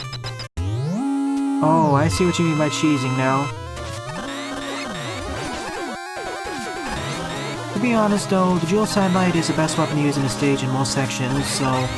Oh, I see what you mean by cheesing now. To be honest though, the Jewel Satellite is the best weapon to use in the stage in most sections, so...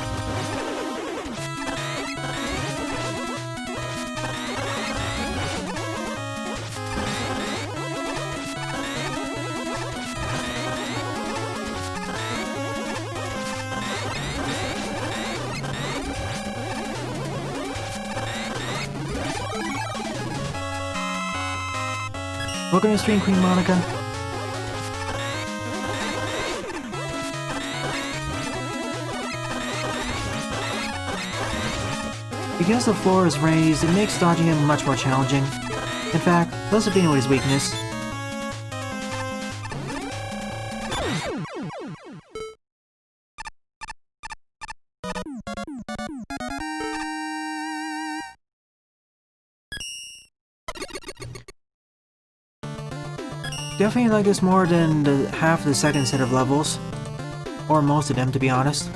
Welcome to the stream, Queen Monica. Because the floor is raised, it makes dodging him much more challenging. In fact, let's define what his weakness. Definitely like this more than half of the second set of levels. Or most of them, to be honest.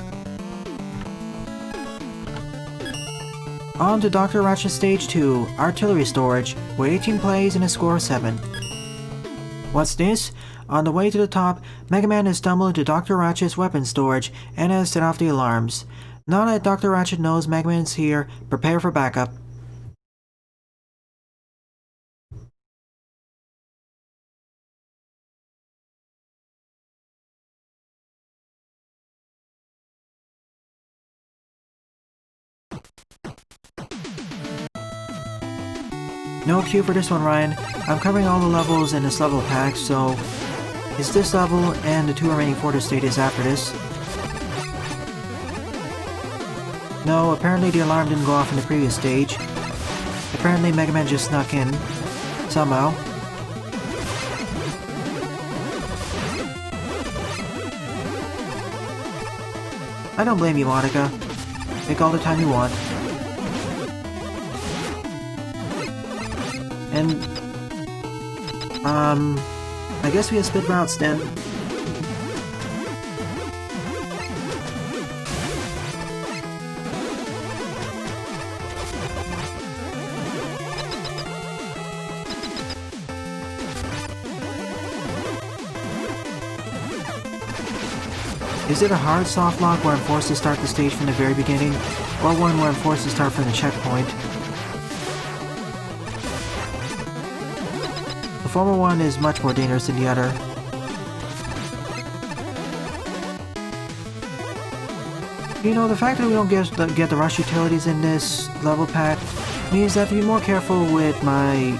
On to Dr. Rachett Stage 2, Artillery Storage, with 18 plays and a score of 7. What's this? On the way to the top, Mega Man has stumbled into Dr. Rachett's weapon storage and has set off the alarms. Now that Dr. Rachett knows Mega Man's here, prepare for backup. No cue for this one, Ryan. I'm covering all the levels in this level pack, so... It's this level and the 2 remaining Fortress stages after this. No, apparently the alarm didn't go off in the previous stage. Apparently Mega Man just snuck in. Somehow. I don't blame you, Monica. Take all the time you want. And, I guess we have split routes then. Is it a hard soft lock where I'm forced to start the stage from the very beginning, or one where I'm forced to start from the checkpoint? The former one is much more dangerous than the other. You know, the fact that we don't get the rush utilities in this level pack means I have to be more careful with my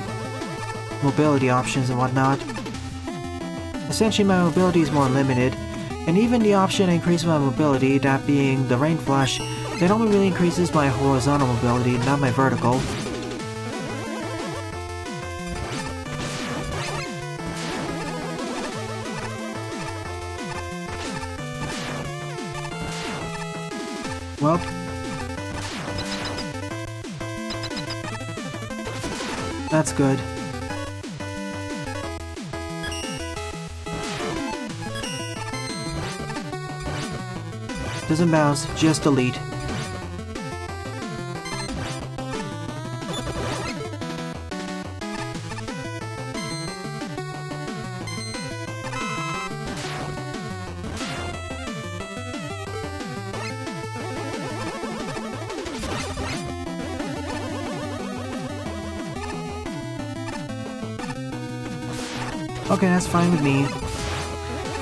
mobility options and whatnot. Essentially, my mobility is more limited, and even the option to increase my mobility, that being the Rain Flush, that only really increases my horizontal mobility, not my vertical. Well, that's good. Doesn't bounce, just delete. Okay, that's fine with me.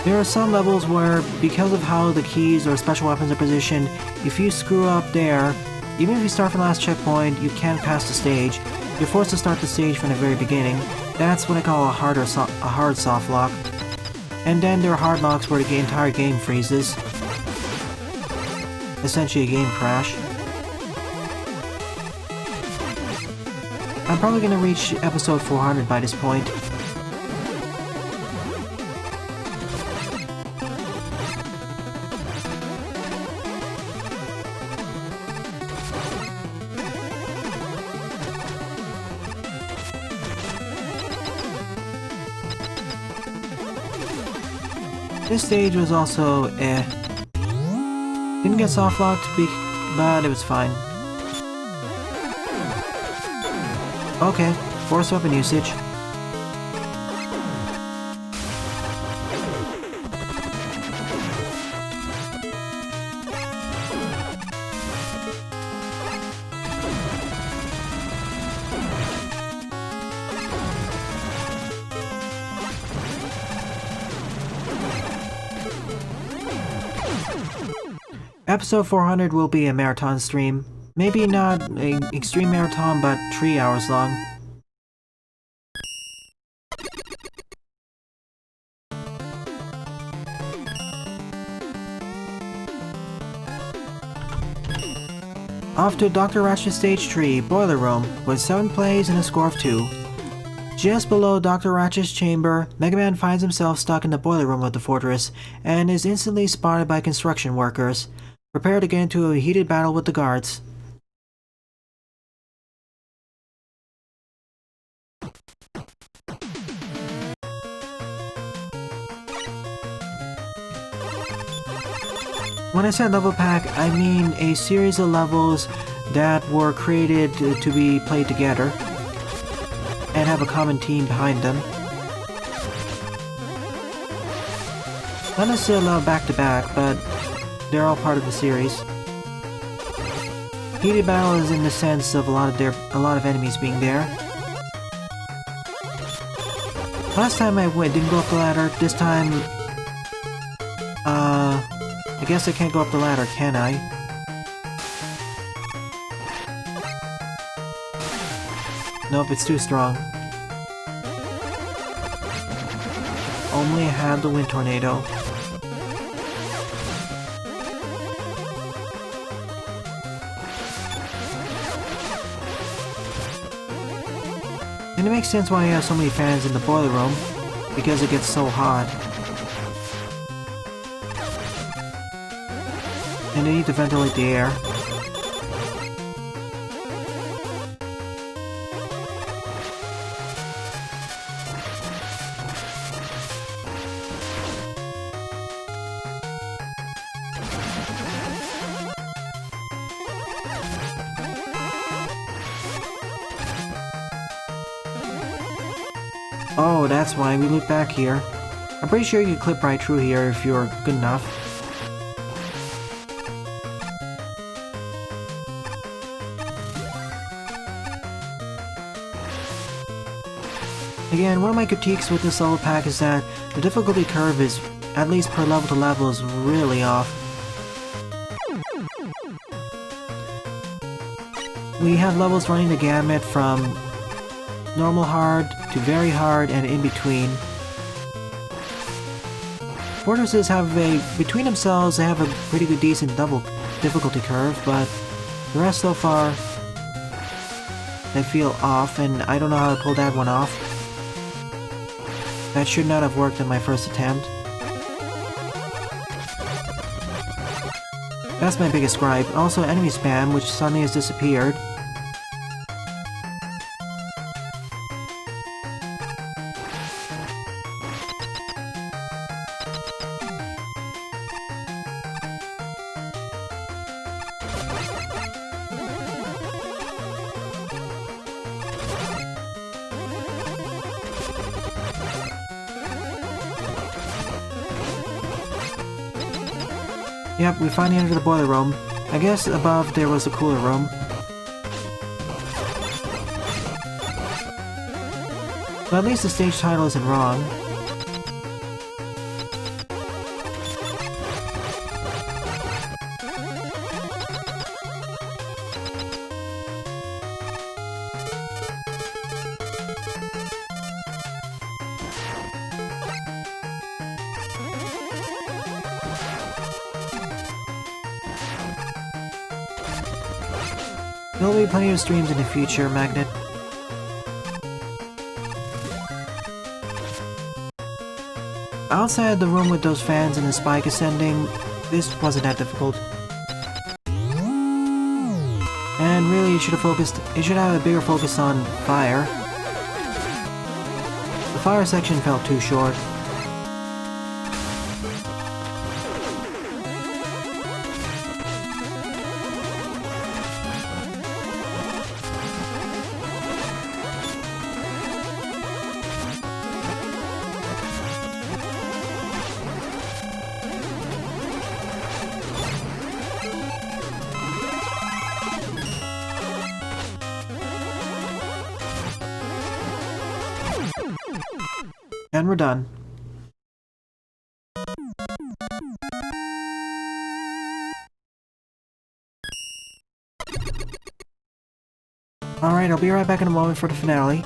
There are some levels where, because of how the keys or special weapons are positioned, if you screw up there, even if you start from the last checkpoint, you can't pass the stage. You're forced to start the stage from the very beginning. That's what I call a hard soft lock. And then there are hard locks where the entire game freezes. Essentially a game crash. I'm probably gonna reach episode 400 by this point. This stage was also Didn't get soft locked, but it was fine. Okay, force weapon usage. Episode 400 will be a marathon stream. Maybe not an extreme marathon, but 3 hours long. Off to Dr. Rachett Stage 3, Boiler Room, with 7 plays and a score of 2. Just below Dr. Rachett's chamber, Mega Man finds himself stuck in the boiler room of the fortress, and is instantly spotted by construction workers. Prepare to get into a heated battle with the guards. When I said level pack, I mean a series of levels that were created to be played together and have a common team behind them. Not necessarily back-to-back, but they're all part of the series. Heated battle is in the sense of a lot of enemies being there. Last time I didn't go up the ladder. This time, I guess I can't go up the ladder, can I? Nope, it's too strong. Only had the wind tornado. And it makes sense why you have so many fans in the boiler room, because it gets so hot. And they need to ventilate the air. Oh, that's why we loop back here. I'm pretty sure you can clip right through here if you're good enough. Again, one of my critiques with this level pack is that the difficulty curve is, at least per level to level, is really off. We have levels running the gamut from normal hard to very hard and in between. Fortresses have between themselves, they have a pretty good decent double difficulty curve, but the rest so far, they feel off, and I don't know how to pull that one off. That should not have worked in my first attempt. That's my biggest gripe. Also enemy spam, which suddenly has disappeared. Yep, we finally entered the boiler room. I guess above there was the cooler room. But at least the stage title isn't wrong. There'll be plenty of streams in the future, Magnet. Outside the room with those fans and the spike ascending, this wasn't that difficult. And really, it should have a bigger focus on fire. The fire section felt too short. And we're done. Alright, I'll be right back in a moment for the finale.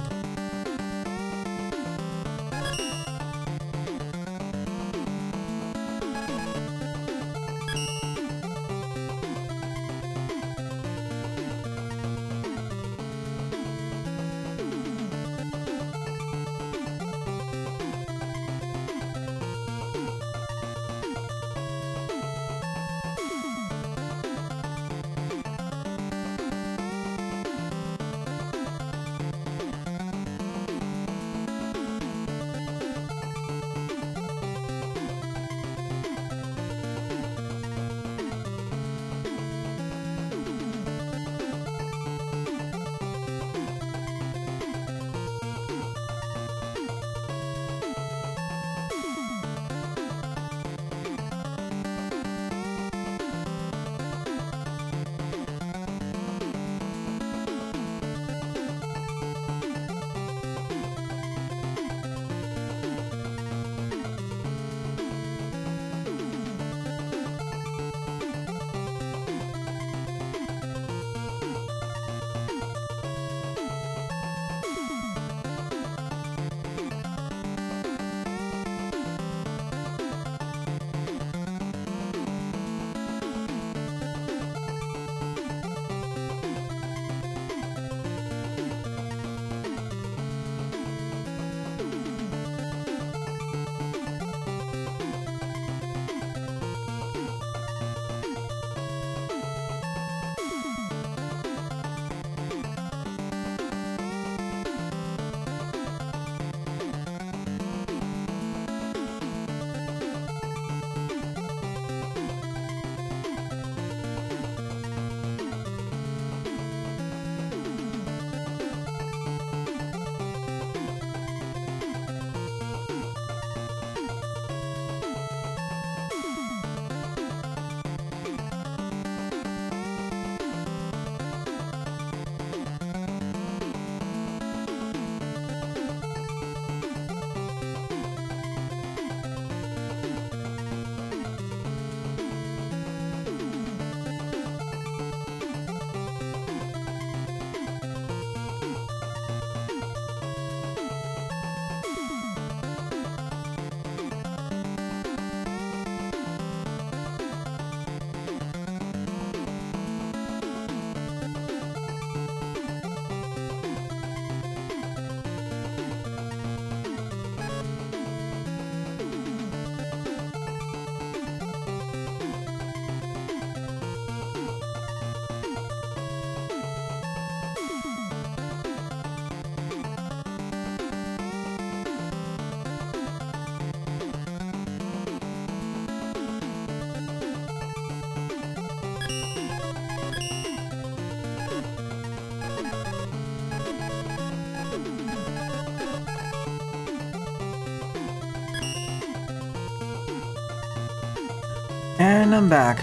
And I'm back.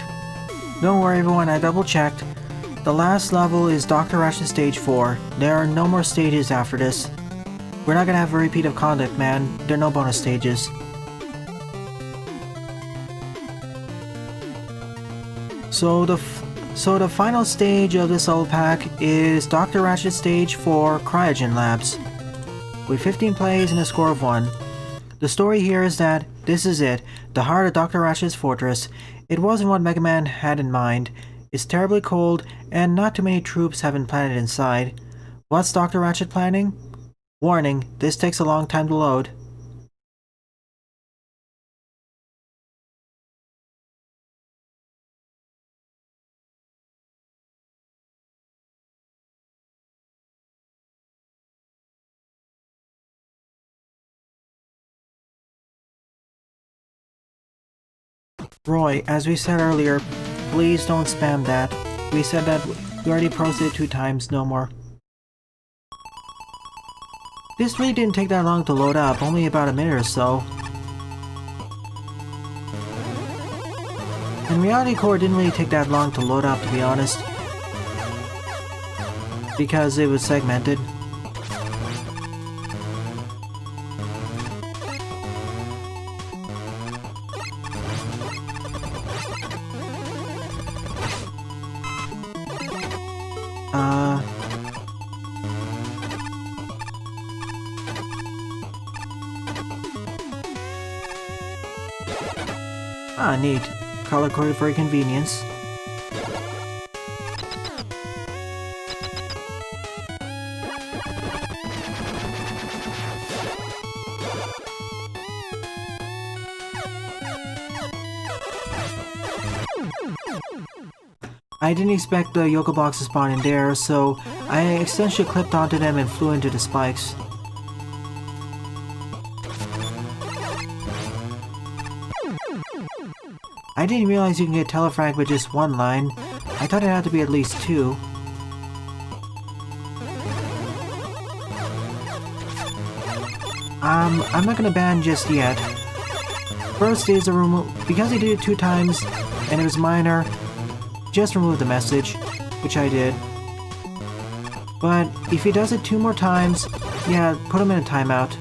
Don't worry everyone, I double checked. The last level is Dr. Rachett Stage 4. There are no more stages after this. We're not gonna have a repeat of Conduct Man. There are no bonus stages. So the final stage of this level pack is Dr. Rachett Stage 4 Cryogen Labs, with 15 plays and a score of 1. The story here is that this is it, the heart of Dr. Rachett's fortress. It wasn't what Mega Man had in mind. It's terribly cold, and not too many troops have been planted inside. What's Dr. Rachett planning? Warning, this takes a long time to load. Roy, as we said earlier, please don't spam that. We said that we already posted it 2 times, no more. This really didn't take that long to load up, only about a minute or so. And Reality Core didn't really take that long to load up, to be honest. Because it was segmented. Ah, neat. Color-coded for convenience. I didn't expect the Yoko Box to spawn in there, so I essentially clipped onto them and flew into the spikes. I didn't realize you can get telefrag with just 1 line. I thought it had to be at least 2. I'm not gonna ban just yet. First is a remove, because he did it 2 times and it was minor, just remove the message, which I did. But if he does it 2 more times, yeah, put him in a timeout.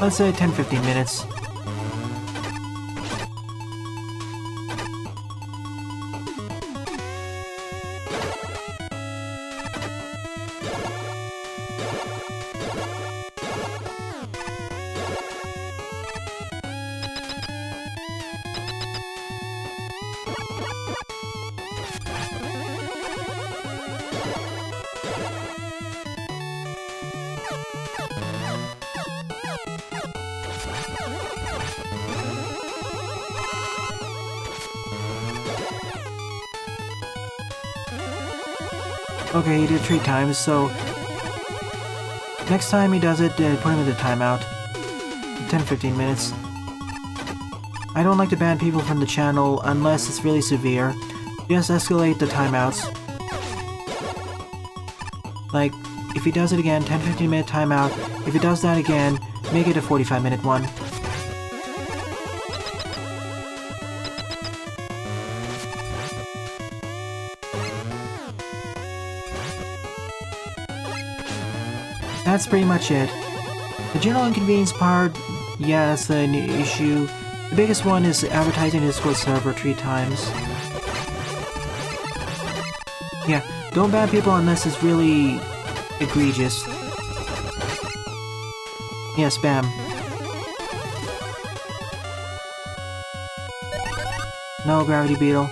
Let's say 10-15 minutes. Okay, he did 3 times, so next time he does it, put him in the timeout. 10-15 minutes. I don't like to ban people from the channel unless it's really severe. Just escalate the timeouts. Like, if he does it again, 10-15 minute timeout. If he does that again, make it a 45-minute one. That's pretty much it. The general inconvenience part, yeah, that's the issue. The biggest one is advertising the Discord server 3 times. Yeah, don't ban people unless it's really egregious. Yeah, spam. No, Gravity Beetle.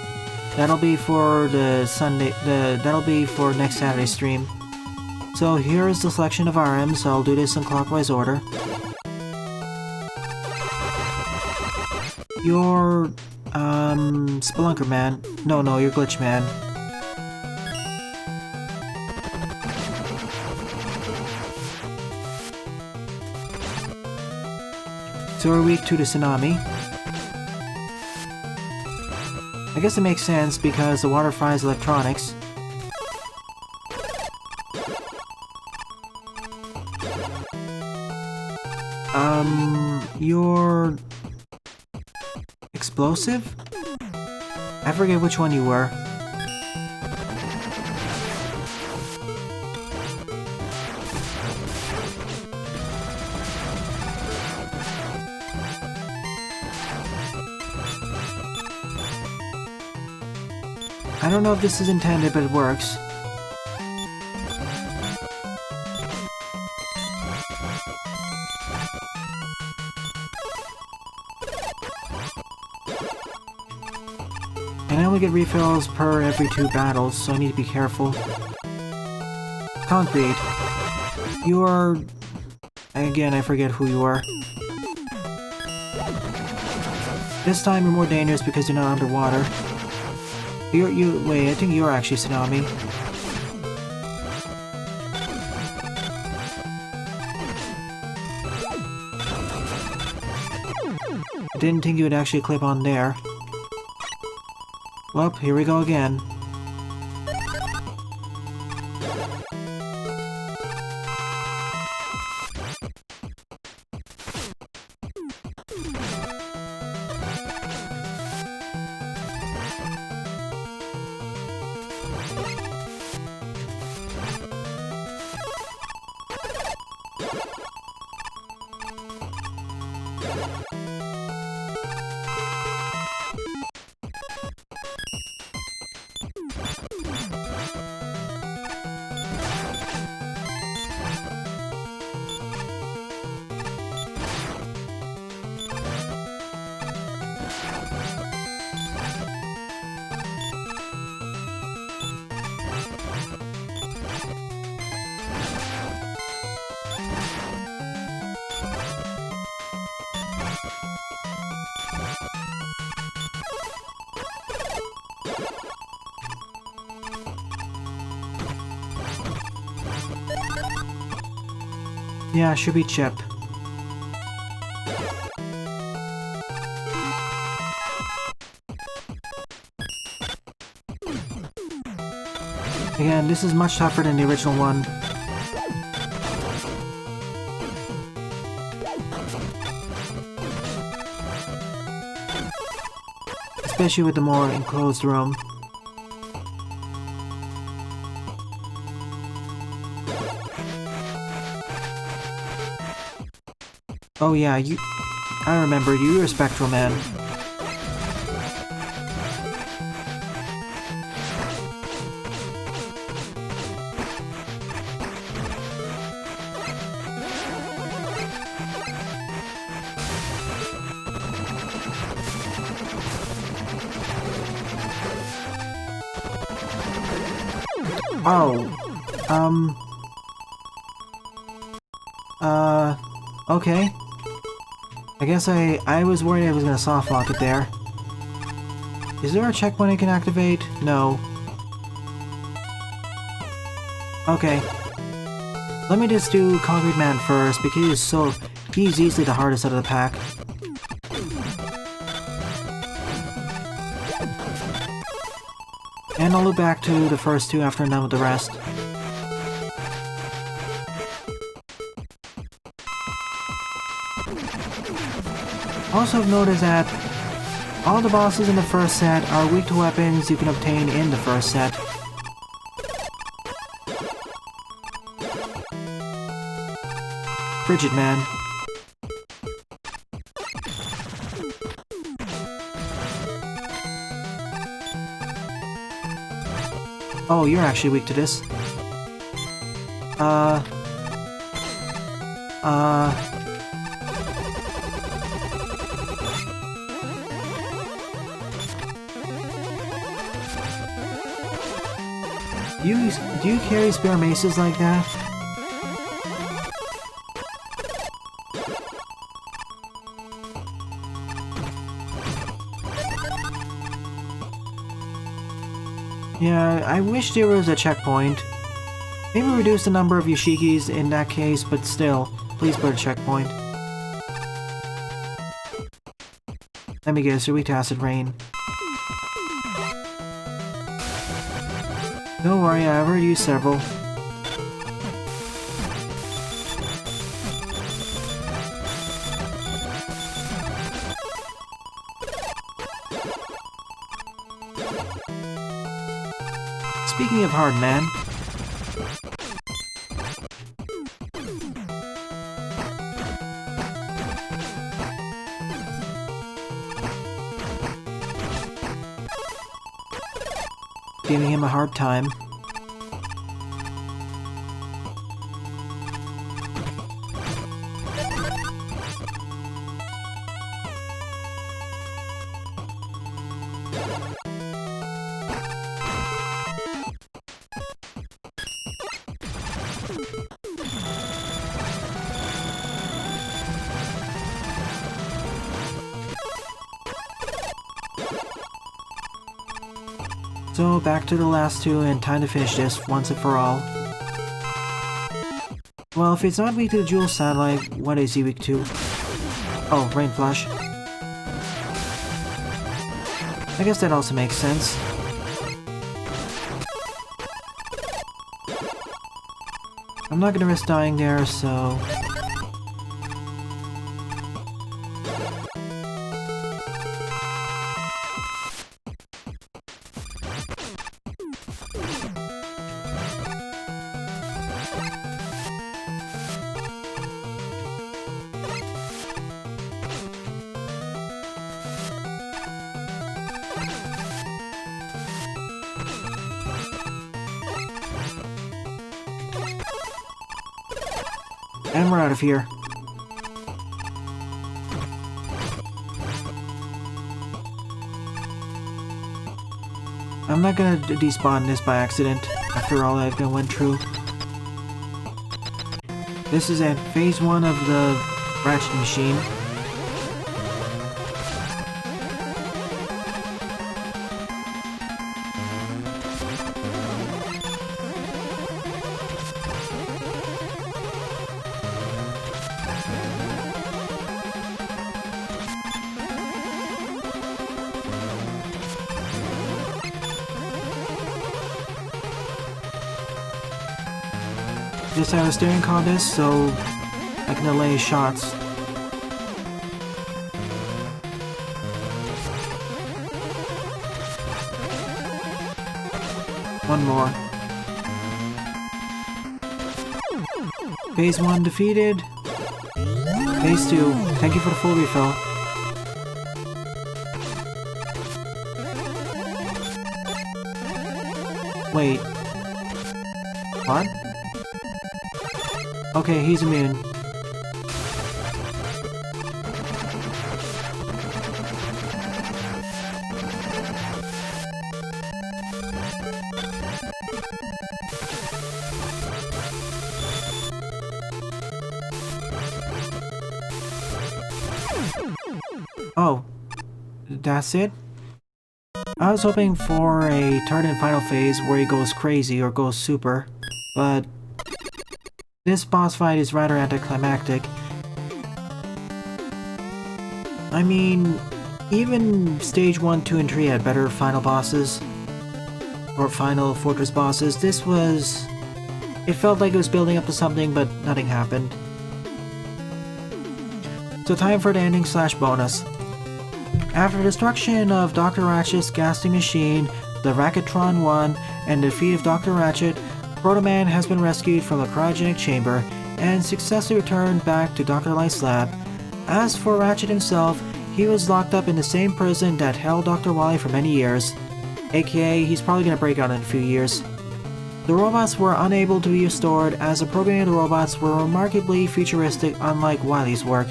That'll be for the Sunday, that'll be for next Saturday stream. So here is the selection of RMs, so I'll do this in clockwise order. You're, Spelunker Man. No, you're Glitch Man. So we're weak to the Tsunami. I guess it makes sense because the water fries electronics. You're explosive? I forget which one you were. I don't know if this is intended, but it works. And I only get refills per every 2 battles, so I need to be careful. Concrete. You are... Again, I forget who you are. This time you're more dangerous because you're not underwater. Wait, I think you're actually Tsunami. I didn't think you would actually clip on there. Well, here we go again. Yeah, should be Chip. Again, this is much tougher than the original one. Especially with the more enclosed room. Oh yeah, I remember you. You're a Spectral Man. Oh. Okay. I guess I was worried I was gonna soft lock it there. Is there a checkpoint I can activate? No. Okay. Let me just do Concrete Man first, because he's easily the hardest out of the pack. And I'll look back to the first 2 after I'm done with the rest. Also I've noticed that all the bosses in the first set are weak to weapons you can obtain in the first set. Frigid Man. Oh, you're actually weak to this. Do you carry spare maces like that? Yeah, I wish there was a checkpoint. Maybe reduce the number of Yoshikis in that case, but still, please put a checkpoint. Let me guess, are we to Acid Rain? Don't worry, I've already used several. Speaking of hard, man. Giving him a hard time. So back to the last two and time to finish this once and for all. Well, if it's not weak to the Jewel Satellite, what is he weak to? Oh, Rain Flush. I guess that also makes sense. I'm not gonna risk dying there, so... And we're out of here. I'm not gonna despawn this by accident, after all I've went through. This is at phase 1 of the Rachett machine. Just have a steering contest, so I can delay shots. One more. Phase 1 defeated. Phase 2, thank you for the full refill. Wait. What? Okay, he's immune. Oh, that's it? I was hoping for a third and final phase where he goes crazy or goes super, but this boss fight is rather anticlimactic. I mean, even stage 1, 2, and 3 had better final bosses, or final fortress bosses. This was... it felt like it was building up to something, but nothing happened. So time for the ending / bonus. After the destruction of Dr. Rachett's ghastly machine, the Rackettron won, and the defeat of Dr. Rachett, Proto Man has been rescued from a cryogenic chamber and successfully returned back to Dr. Light's lab. As for Rachett himself, he was locked up in the same prison that held Dr. Wily for many years, aka he's probably gonna break out in a few years. The robots were unable to be restored as the programming of the robots were remarkably futuristic, unlike Wily's work.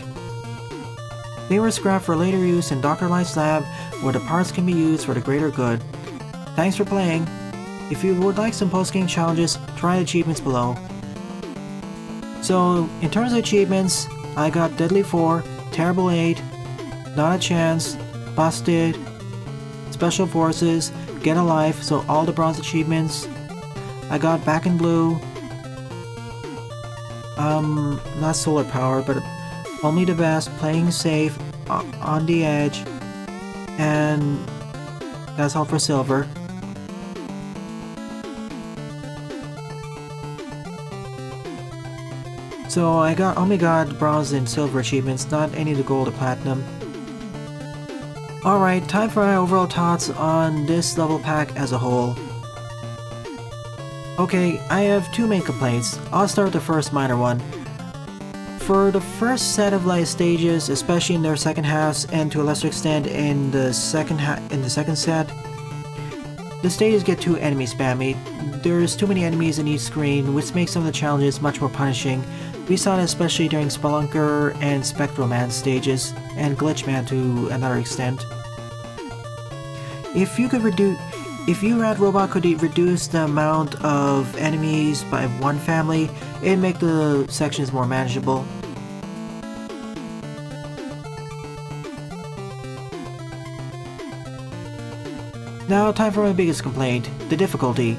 They were scrapped for later use in Dr. Light's lab, where the parts can be used for the greater good. Thanks for playing. If you would like some post-game challenges, try the achievements below. So, in terms of achievements, I got Deadly 4, Terrible 8, Not a Chance, Busted, Special Forces, Get a Life, so all the bronze achievements. I got Back in Blue, not Solar Power, but Only the Best, Playing Safe, On the Edge, and that's all for Silver. So I only got bronze and silver achievements, not any of the gold or platinum. Alright, time for my overall thoughts on this level pack as a whole. Okay, I have two main complaints. I'll start with the first minor one. For the first set of light stages, especially in their second halves, and to a lesser extent in the second set, the stages get too enemy spammy. There's too many enemies in each screen, which makes some of the challenges much more punishing. We saw it especially during Spelunker and Spectral Man stages, and Glitch Man to another extent. If you RadRobot could reduce the amount of enemies by one family, it'd make the sections more manageable. Now, time for my biggest complaint, the difficulty.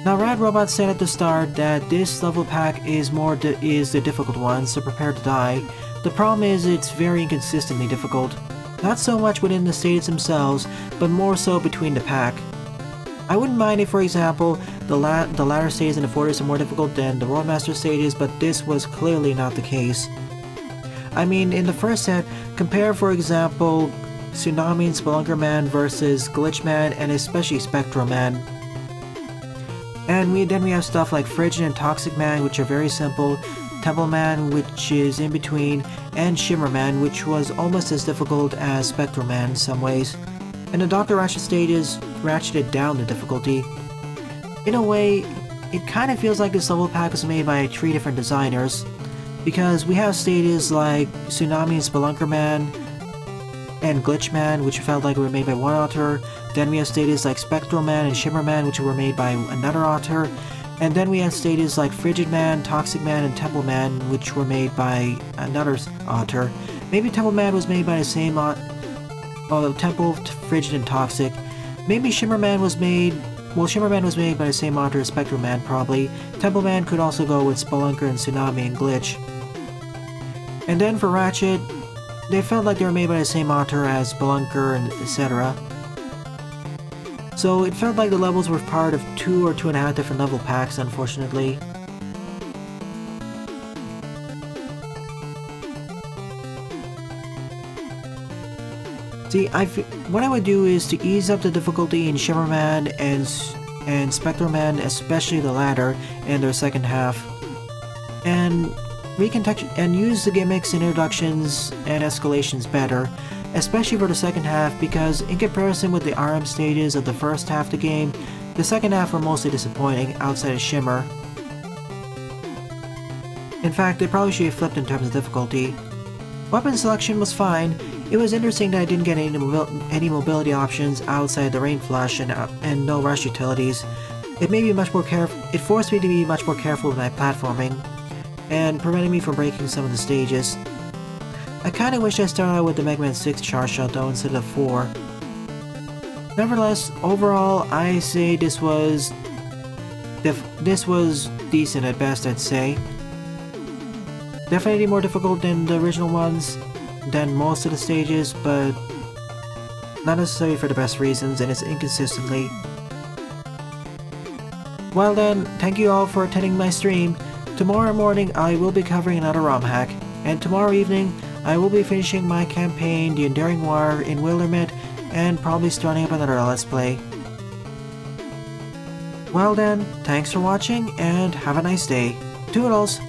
Now, RadRobot said at the start that this level pack is the difficult one, so prepare to die. The problem is it's very inconsistently difficult. Not so much within the stages themselves, but more so between the pack. I wouldn't mind if, for example, the latter stages in the Fortress are more difficult than the Roadmaster stages, but this was clearly not the case. I mean, in the first set, compare, for example, Tsunami and Spelunker Man versus Glitch Man and especially Spectral Man. And then we have stuff like Frigid and Toxic Man, which are very simple, Temple Man, which is in between, and Shimmer Man, which was almost as difficult as Spectral Man in some ways. And the Dr. Rachett stages ratcheted down the difficulty. In a way, it kind of feels like this level pack was made by 3 different designers, because we have stages like Tsunami and Spelunker Man, and Glitch Man, which felt like were made by one author. Then we have stages like Spectral Man and Shimmer Man, which were made by another author. And then we have stages like Frigid Man, Toxic Man, and Temple Man, which were made by another author. Maybe Temple Man was made by the same Temple, Frigid, and Toxic. Maybe Shimmer Man was made... Well, Shimmer Man was made by the same author as Spectral Man, probably. Temple Man could also go with Spelunker and Tsunami and Glitch. And then for Rachett, they felt like they were made by the same author as Spelunker and etc. So it felt like the levels were part of 2 or 2.5 different level packs, unfortunately. See, what I would do is to ease up the difficulty in Shimmer Man and Spectral Man, especially the latter, in their second half. And use the gimmicks and introductions and escalations better, especially for the second half, because in comparison with the RM stages of the first half of the game, the second half were mostly disappointing outside of Shimmer. In fact, they probably should have flipped in terms of difficulty. Weapon selection was fine. It was interesting that I didn't get any mobility options outside the Rain Flush and no rush utilities. It made me much more careful. It forced me to be much more careful with my platforming, and preventing me from breaking some of the stages. I kinda wish I started out with the Mega Man 6 charge shot though instead of 4. Nevertheless, overall, I say this was decent at best, I'd say. Definitely more difficult than the original ones, than most of the stages, but not necessarily for the best reasons, and it's inconsistently. Well then, thank you all for attending my stream. Tomorrow morning I will be covering another ROM hack, and tomorrow evening I will be finishing my campaign, The Enduring War, in Wildermyth, and probably starting up another Let's Play. Well then, thanks for watching, and have a nice day. Toodles!